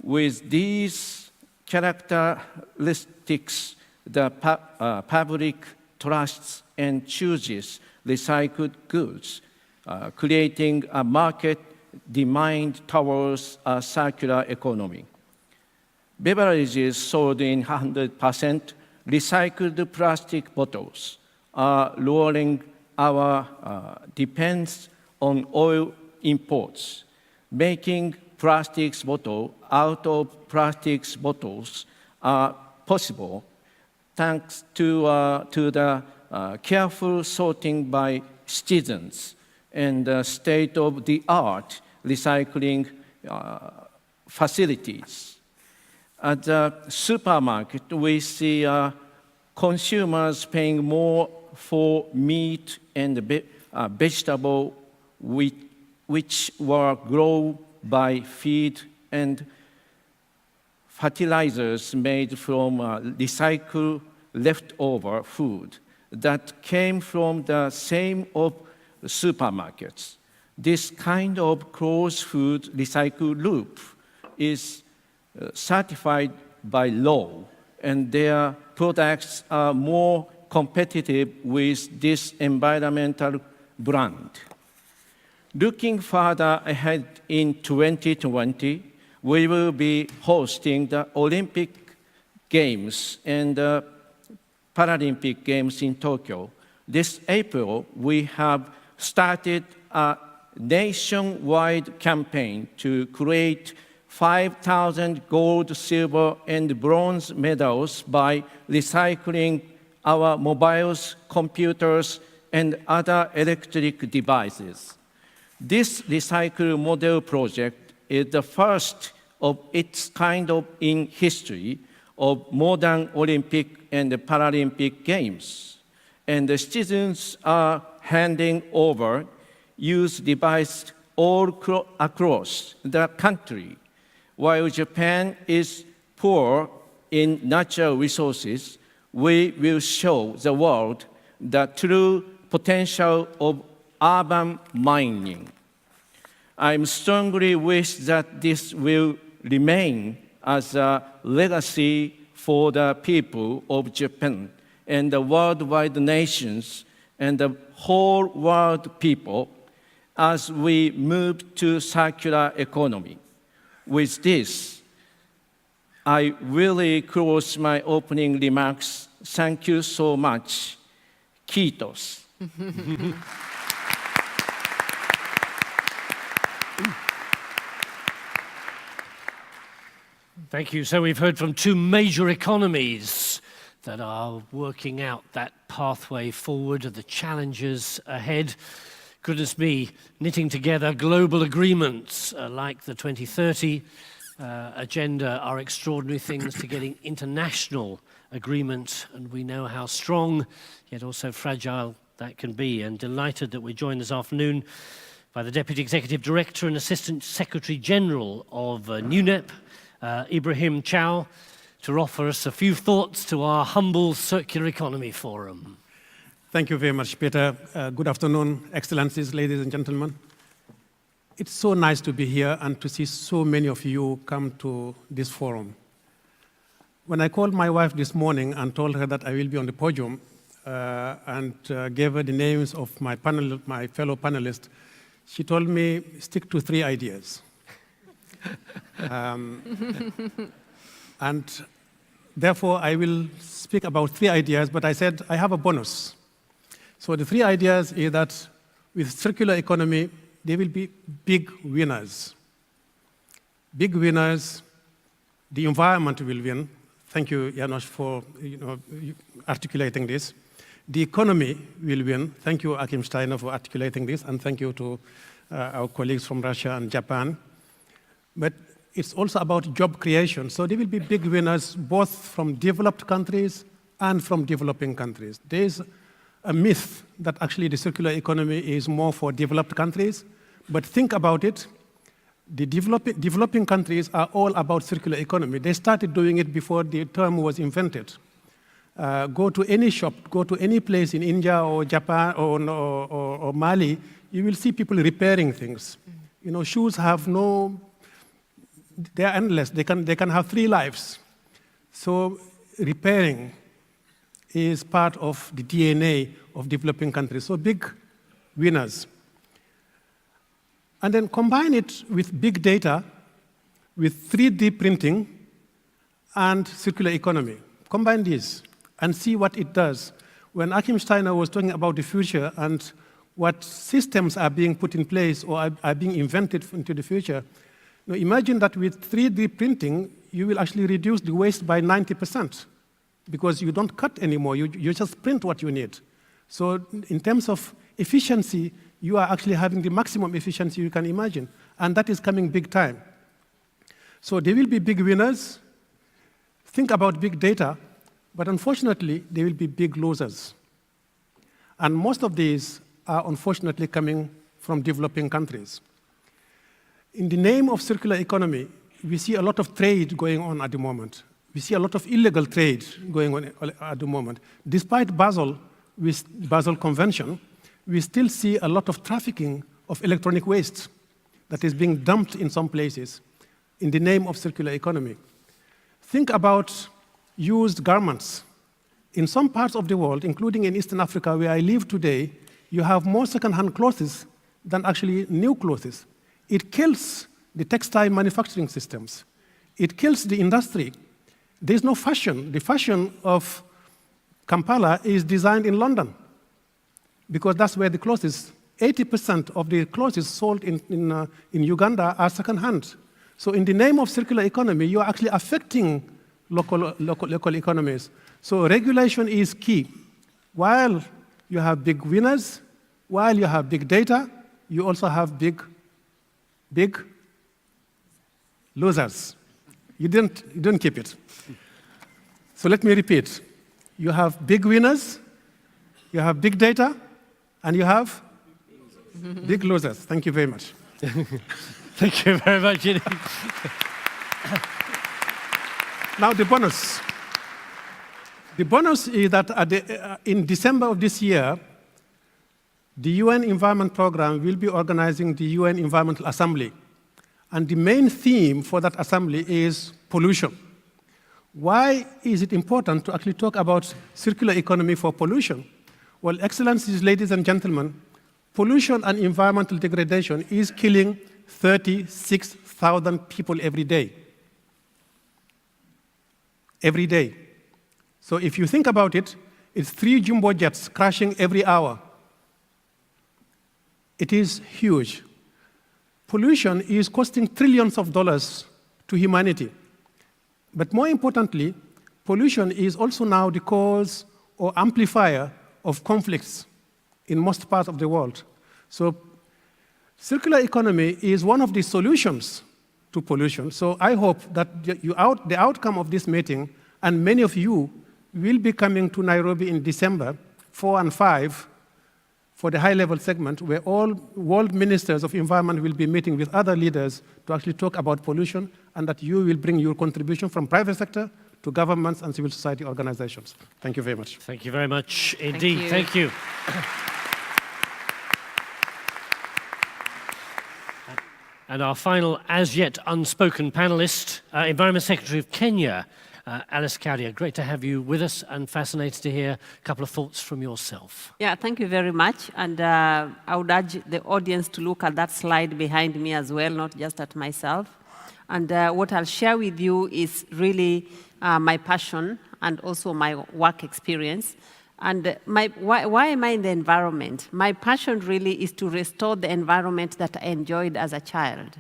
With these characteristics, the public trusts and chooses recycled goods, creating a market demand towards a circular economy. Beverages sold in 100% recycled plastic bottles are lowering our dependence on oil imports, making plastics bottle out of plastics bottles possible thanks to the careful sorting by citizens and state-of-the-art recycling facilities. At the supermarket, we see consumers paying more for meat and vegetable which were grown by feed and fertilizers made from recycled leftover food that came from the same of supermarkets. This kind of closed food recycle loop is certified by law, and their products are more competitive with this environmental brand. Looking further ahead in 2020, we will be hosting the Olympic Games and the Paralympic Games in Tokyo. This April, we have started a nationwide campaign to create 5,000 gold, silver, and bronze medals by recycling our mobiles, computers, and other electric devices. This recycle model project is the first of its kind in history of modern Olympic and Paralympic Games. And the citizens are handing over used devices all across the country. While Japan is poor in natural resources, we will show the world the true potential of urban mining. I strongly wish that this will remain as a legacy for the people of Japan and the worldwide nations and the whole world people as we move to circular economy. With this, I really close my opening remarks. Thank you so much. Kiitos. Thank you. So we've heard from two major economies that are working out that pathway forward, the challenges ahead. Goodness me, knitting together global agreements like the 2030 agenda are extraordinary things to getting international agreement, and we know how strong, yet also fragile that can be. And delighted that we're joined this afternoon by the Deputy Executive Director and Assistant Secretary General of UNEP, Ibrahim Chow, to offer us a few thoughts to our humble Circular Economy Forum. Thank you very much, Peter. Good afternoon, Excellencies, ladies and gentlemen. It's so nice to be here and to see so many of you come to this forum. When I called my wife this morning and told her that I will be on the podium and gave her the names of my fellow panelists, she told me, stick to 3 ideas. And therefore, I will speak about 3 ideas, but I said I have a bonus. So the 3 ideas is that with circular economy, there will be big winners. Big winners, the environment will win. Thank you, Janos, for articulating this. The economy will win. Thank you, Achim Steiner, for articulating this, and thank you to our colleagues from Russia and Japan. But it's also about job creation. So there will be big winners both from developed countries and from developing countries. There is a myth that actually the circular economy is more for developed countries, but think about it. The developing countries are all about circular economy. They started doing it before the term was invented. Go to any shop, go to any place in India or Japan or Mali, you will see people repairing things. Shoes have they're endless. They can have 3 lives. So repairing is part of the DNA of developing countries. So big winners. And then combine it with big data, with 3D printing, and circular economy. Combine these and see what it does. When Achim Steiner was talking about the future and what systems are being put in place or are being invented into the future, imagine that with 3D printing, you will actually reduce the waste by 90%. Because you don't cut anymore, you just print what you need. So in terms of efficiency, you are actually having the maximum efficiency you can imagine. And that is coming big time. So there will be big winners. Think about big data, but unfortunately, there will be big losers. And most of these are unfortunately coming from developing countries. In the name of circular economy, we see a lot of trade going on at the moment. We see a lot of illegal trade going on at the moment. Despite Basel Convention, we still see a lot of trafficking of electronic waste that is being dumped in some places in the name of circular economy. Think about used garments. In some parts of the world, including in Eastern Africa, where I live today, you have more second-hand clothes than actually new clothes. It kills the textile manufacturing systems. It kills the industry. There's no fashion. The fashion of Kampala is designed in London because that's where the clothes is. 80% of the clothes sold in Uganda are second-hand. So in the name of circular economy, you are actually affecting local economies. So regulation is key. While you have big winners, while you have big data, you also have big losers. You didn't keep it. So let me repeat. You have big winners, you have big data, and you have big losers. Thank you very much. Thank you very much indeed. Now the bonus. The bonus is that in December of this year, the UN Environment Programme will be organizing the UN Environmental Assembly. And the main theme for that assembly is pollution. Why is it important to actually talk about circular economy for pollution? Well, Excellencies, ladies and gentlemen, pollution and environmental degradation is killing 36,000 people every day. Every day. So if you think about it, it's 3 jumbo jets crashing every hour. It is huge. Pollution is costing trillions of dollars to humanity. But more importantly, pollution is also now the cause or amplifier of conflicts in most parts of the world. So circular economy is one of the solutions to pollution. So I hope that the outcome of this meeting, and many of you will be coming to Nairobi in December 4 and 5 for the high-level segment, where all world ministers of environment will be meeting with other leaders to actually talk about pollution, and that you will bring your contribution from private sector to governments and civil society organizations. Thank you very much. Thank you very much indeed. Thank you. And our final, as yet unspoken panelist, Environment Secretary of Kenya, Alice Kaudia. Great to have you with us, and fascinated to hear a couple of thoughts from yourself. Yeah, thank you very much. And I would urge the audience to look at that slide behind me as well, not just at myself. And what I'll share with you is really my passion and also my work experience. And why am I in the environment? My passion really is to restore the environment that I enjoyed as a child,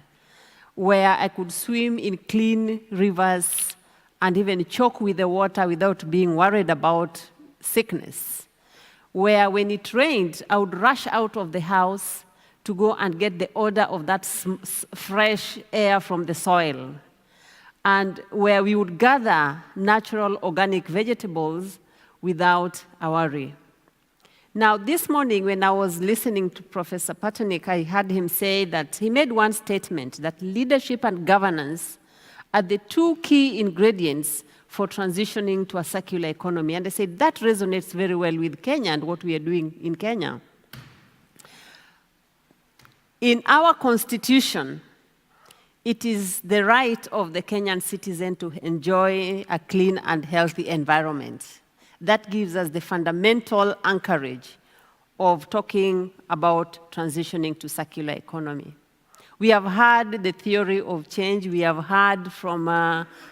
where I could swim in clean rivers and even choke with the water without being worried about sickness, where when it rained, I would rush out of the house to go and get the odor of that fresh air from the soil, and where we would gather natural organic vegetables without a worry. Now, this morning when I was listening to Professor Patanik, I heard him say that he made one statement that leadership and governance are the two key ingredients for transitioning to a circular economy. And I said that resonates very well with Kenya and what we are doing in Kenya. In our constitution, it is the right of the Kenyan citizen to enjoy a clean and healthy environment. That gives us the fundamental anchorage of talking about transitioning to circular economy. We have heard the theory of change. We have heard from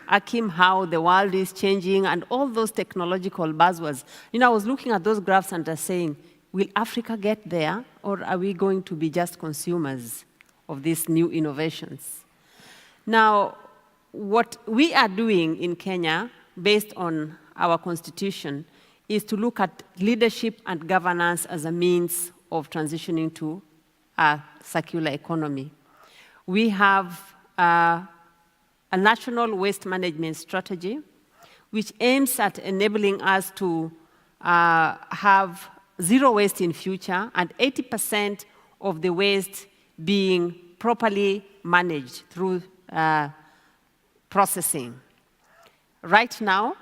Akim how the world is changing and all those technological buzzwords. You know, I was looking at those graphs and I was saying, will Africa get there, or are we going to be just consumers of these new innovations? Now, what we are doing in Kenya, based on our constitution, is to look at leadership and governance as a means of transitioning to a circular economy. We have a national waste management strategy, which aims at enabling us to have zero waste in future and 80% of the waste being properly managed through processing. Right now,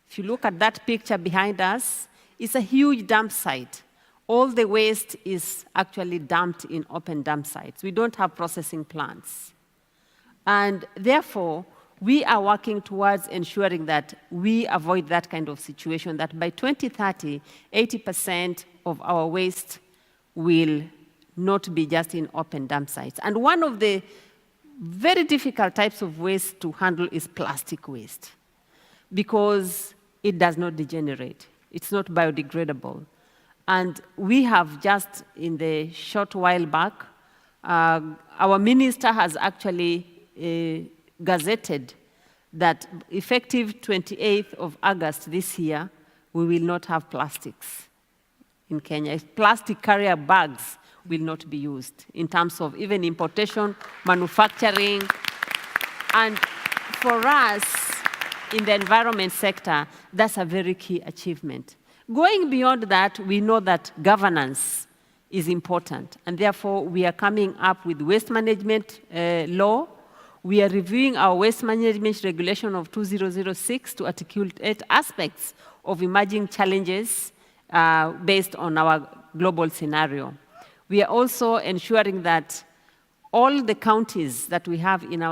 if you look at that picture behind us, it's a huge dump site. All the waste is actually dumped in open dump sites. We don't have processing plants. And therefore, we are working towards ensuring that we avoid that kind of situation, that by 2030, 80% of our waste will not be just in open dump sites. And one of the very difficult types of waste to handle is plastic waste, because it does not degenerate. It's not biodegradable. And we have just, in the short while back, our minister has actually gazetted that effective 28th of August this year, we will not have plastics in Kenya. Plastic carrier bags will not be used in terms of even importation, manufacturing. And for us, in the environment sector, that's a very key achievement. Going beyond that, we know that governance is important, and therefore we are coming up with waste management law. We are reviewing our waste management regulation of 2006 to articulate aspects of emerging challenges based on our global scenario. We are also ensuring that all the counties that we have in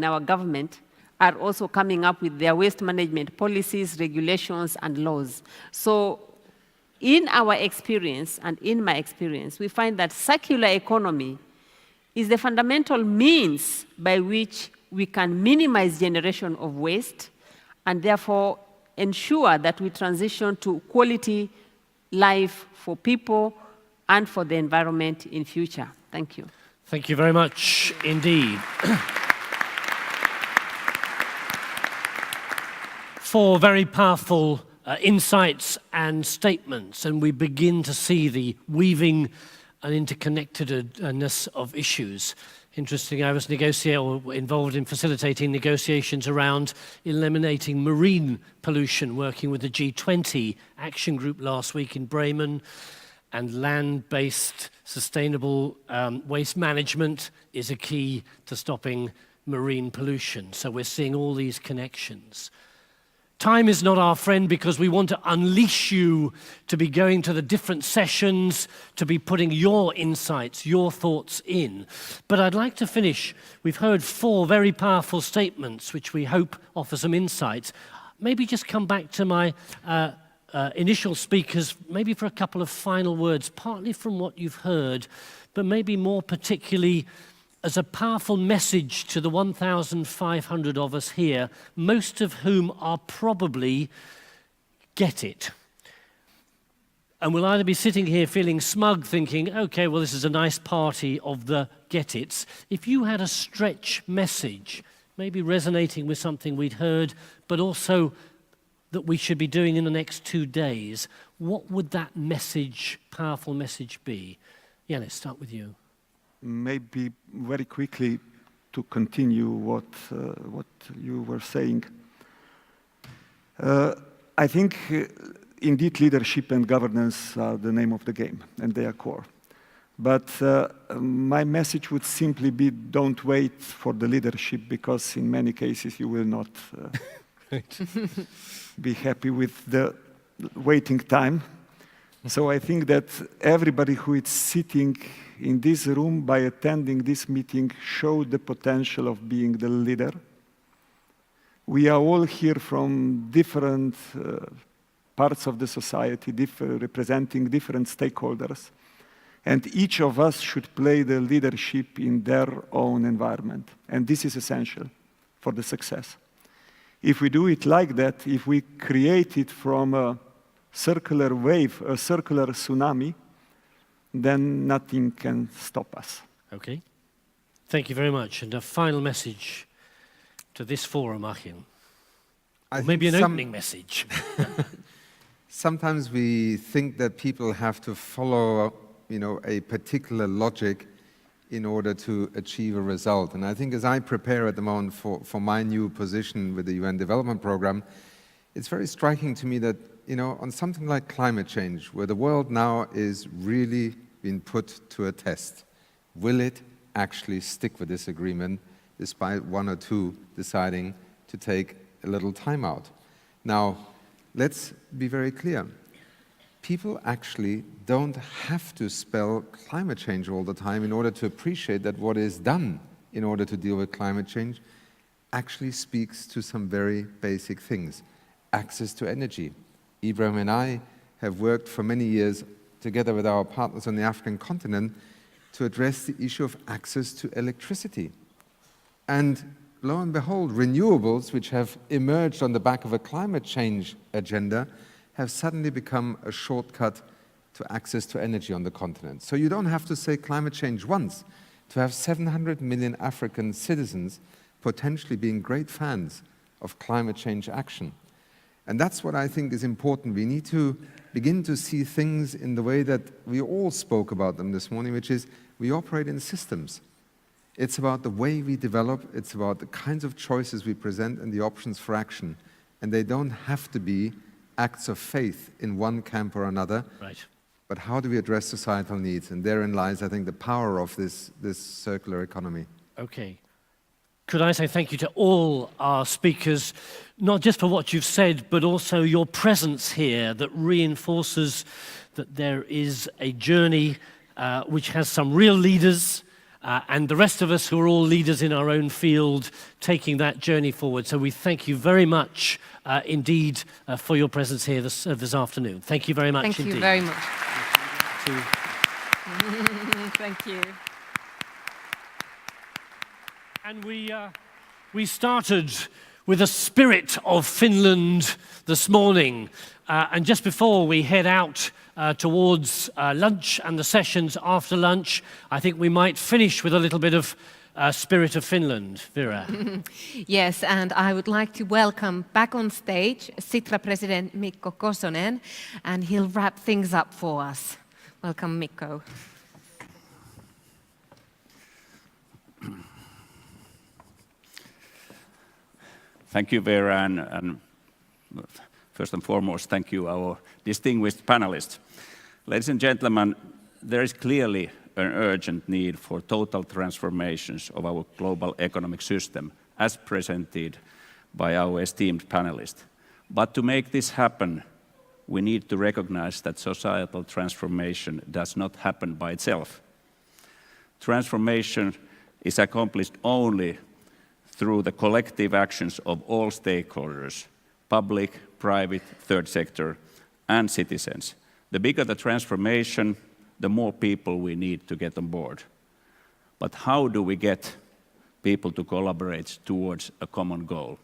our government are also coming up with their waste management policies, regulations, and laws. So in our experience, and in my experience, we find that circular economy is the fundamental means by which we can minimize generation of waste and therefore ensure that we transition to quality life for people and for the environment in future. Thank you. Thank you very much indeed. 4 very powerful insights and statements, and we begin to see the weaving and interconnectedness of issues. Interesting. I was involved in facilitating negotiations around eliminating marine pollution, working with the G20 action group last week in Bremen. And land-based sustainable waste management is a key to stopping marine pollution. So we're seeing all these connections. Time is not our friend because we want to unleash you to be going to the different sessions, to be putting your insights, your thoughts in. But I'd like to finish. We've heard 4 very powerful statements which we hope offer some insights. Maybe just come back to my initial speakers, maybe for a couple of final words, partly from what you've heard, but maybe more particularly as a powerful message to the 1,500 of us here, most of whom are probably get it. And we'll either be sitting here feeling smug, thinking, okay, well, this is a nice party of the get-its. If you had a stretch message, maybe resonating with something we'd heard, but also that we should be doing in the next 2 days, what would that message, powerful message be? Yeah, let's start with you. Maybe very quickly to continue what you were saying. I think indeed leadership and governance are the name of the game, and they are core. But my message would simply be don't wait for the leadership, because in many cases you will not be happy with the waiting time. So I think that everybody who is sitting in this room by attending this meeting showed the potential of being the leader. We are all here from different parts of the society, representing different stakeholders. And each of us should play the leadership in their own environment. And this is essential for the success. If we do it like that, if we create it from a circular wave, a circular tsunami, then nothing can stop us. Okay. Thank you very much. And a final message to this forum, Achim. Or maybe an opening message. Sometimes we think that people have to follow, a particular logic in order to achieve a result. And I think as I prepare at the moment for my new position with the UN Development Programme, it's very striking to me that on something like climate change, where the world now is really being put to a test, will it actually stick with this agreement despite 1 or 2 deciding to take a little time out? Now, let's be very clear. People actually don't have to spell climate change all the time in order to appreciate that what is done in order to deal with climate change actually speaks to some very basic things. Access to energy. Ibrahim and I have worked for many years together with our partners on the African continent to address the issue of access to electricity. And lo and behold, renewables, which have emerged on the back of a climate change agenda, have suddenly become a shortcut to access to energy on the continent. So you don't have to say climate change once to have 700 million African citizens potentially being great fans of climate change action. And that's what I think is important. We need to begin to see things in the way that we all spoke about them this morning, which is we operate in systems. It's about the way we develop, it's about the kinds of choices we present and the options for action. And they don't have to be acts of faith in one camp or another. Right. But how do we address societal needs? And therein lies, I think, the power of this circular economy. Okay. Could I say thank you to all our speakers, not just for what you've said, but also your presence here that reinforces that there is a journey which has some real leaders, and the rest of us who are all leaders in our own field taking that journey forward. So we thank you very much indeed for your presence here this afternoon. Thank you very much indeed. Thank you very much. Thank you. And we started with a spirit of Finland this morning. And just before we head out towards lunch and the sessions after lunch, I think we might finish with a little bit of spirit of Finland. Vera. Yes, and I would like to welcome back on stage Sitra President Mikko Kosonen, and he'll wrap things up for us. Welcome, Mikko. Thank you, Vera, and first and foremost, thank you, our distinguished panelists. Ladies and gentlemen, there is clearly an urgent need for total transformations of our global economic system, as presented by our esteemed panelists. But to make this happen, we need to recognize that societal transformation does not happen by itself. Transformation is accomplished only through the collective actions of all stakeholders, public, private, third sector, and citizens. The bigger the transformation, the more people we need to get on board. But how do we get people to collaborate towards a common goal?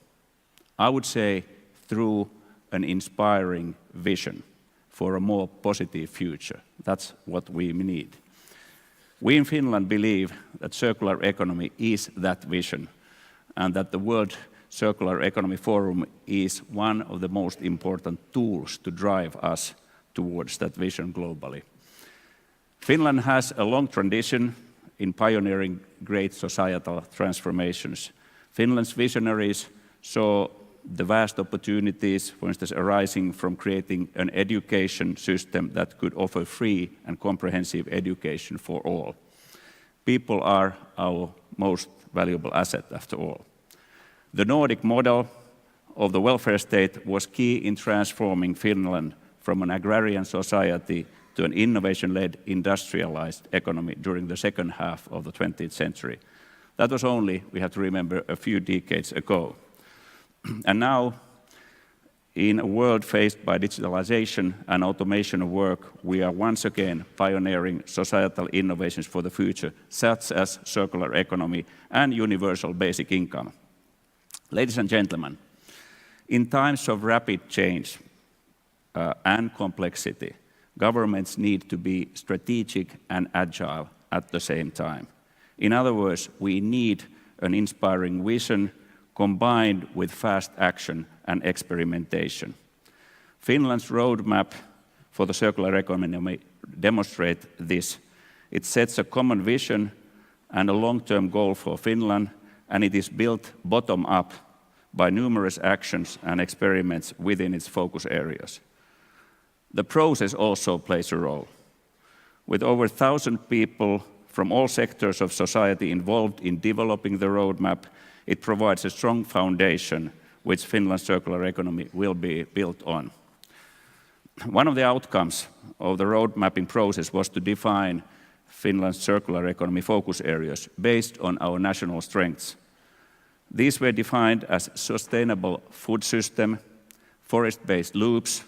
I would say through an inspiring vision for a more positive future. That's what we need. We in Finland believe that circular economy is that vision, and that the World Circular Economy Forum is one of the most important tools to drive us towards that vision globally. Finland has a long tradition in pioneering great societal transformations. Finland's visionaries saw the vast opportunities, for instance, arising from creating an education system that could offer free and comprehensive education for all. People are our most valuable asset, after all. The Nordic model of the welfare state was key in transforming Finland from an agrarian society to an innovation-led industrialized economy during the second half of the 20th century. That was only, we have to remember, a few decades ago. And now, in a world faced by digitalization and automation of work, we are once again pioneering societal innovations for the future, such as circular economy and universal basic income. Ladies and gentlemen, in times of rapid change and complexity, governments need to be strategic and agile at the same time. In other words, we need an inspiring vision combined with fast action and experimentation. Finland's roadmap for the circular economy demonstrates this. It sets a common vision and a long-term goal for Finland, and it is built bottom-up by numerous actions and experiments within its focus areas. The process also plays a role. With over 1,000 people from all sectors of society involved in developing the roadmap, it provides a strong foundation which Finland's circular economy will be built on. One of the outcomes of the road mapping process was to define Finland's circular economy focus areas based on our national strengths. These were defined as sustainable food system, forest-based loops,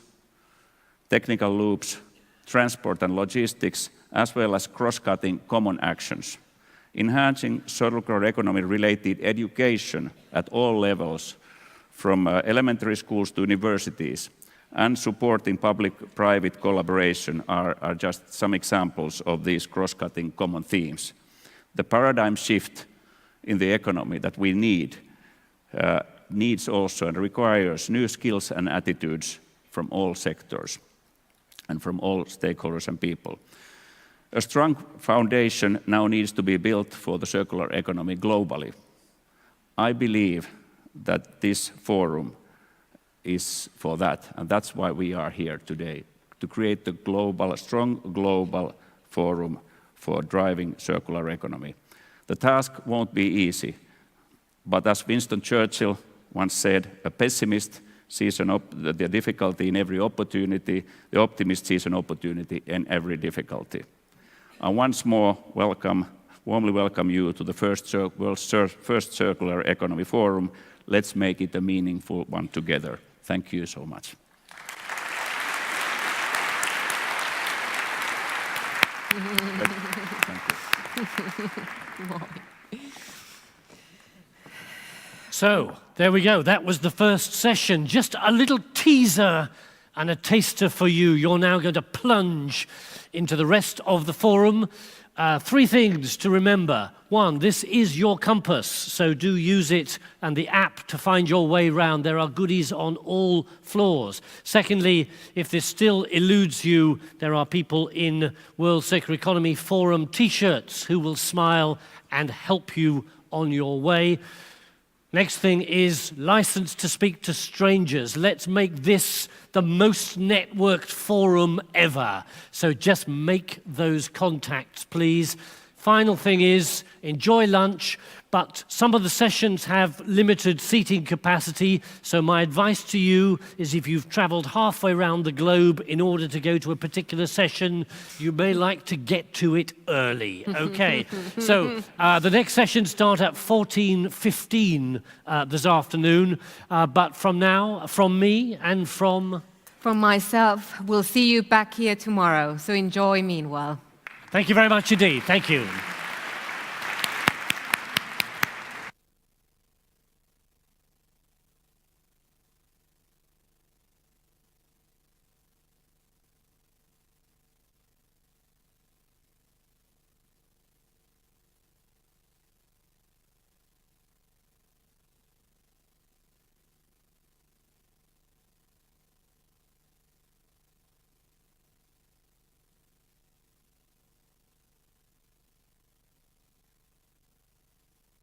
technical loops, transport and logistics, as well as cross-cutting common actions. Enhancing circular economy-related education at all levels, from elementary schools to universities, and supporting public-private collaboration are just some examples of these cross-cutting common themes. The paradigm shift in the economy that we need needs also and requires new skills and attitudes from all sectors and from all stakeholders and people. A strong foundation now needs to be built for the circular economy globally. I believe that this forum is for that, and that's why we are here today, to create the strong global forum for driving circular economy. The task won't be easy, but as Winston Churchill once said, a pessimist sees the difficulty in every opportunity, the optimist sees an opportunity in every difficulty. I once more warmly welcome you to the world's first Circular Economy Forum. Let's make it a meaningful one together. Thank you so much. So, there we go. That was the first session. Just a little teaser and a taster for you. You're now going to plunge into the rest of the forum. 3 things to remember. 1, this is your compass, so do use it and the app to find your way round. There are goodies on all floors. Secondly, if this still eludes you, there are people in World Circular Economy Forum t-shirts who will smile and help you on your way. Next thing is license to speak to strangers. Let's make this the most networked forum ever. So just make those contacts, please. Final thing is enjoy lunch, but some of the sessions have limited seating capacity, so my advice to you is if you've traveled halfway around the globe in order to go to a particular session, you may like to get to it early. Okay, so the next sessions start at 14:15 this afternoon, but from now, from me and from myself, we'll see you back here tomorrow, so enjoy meanwhile. Thank you very much indeed. Thank you.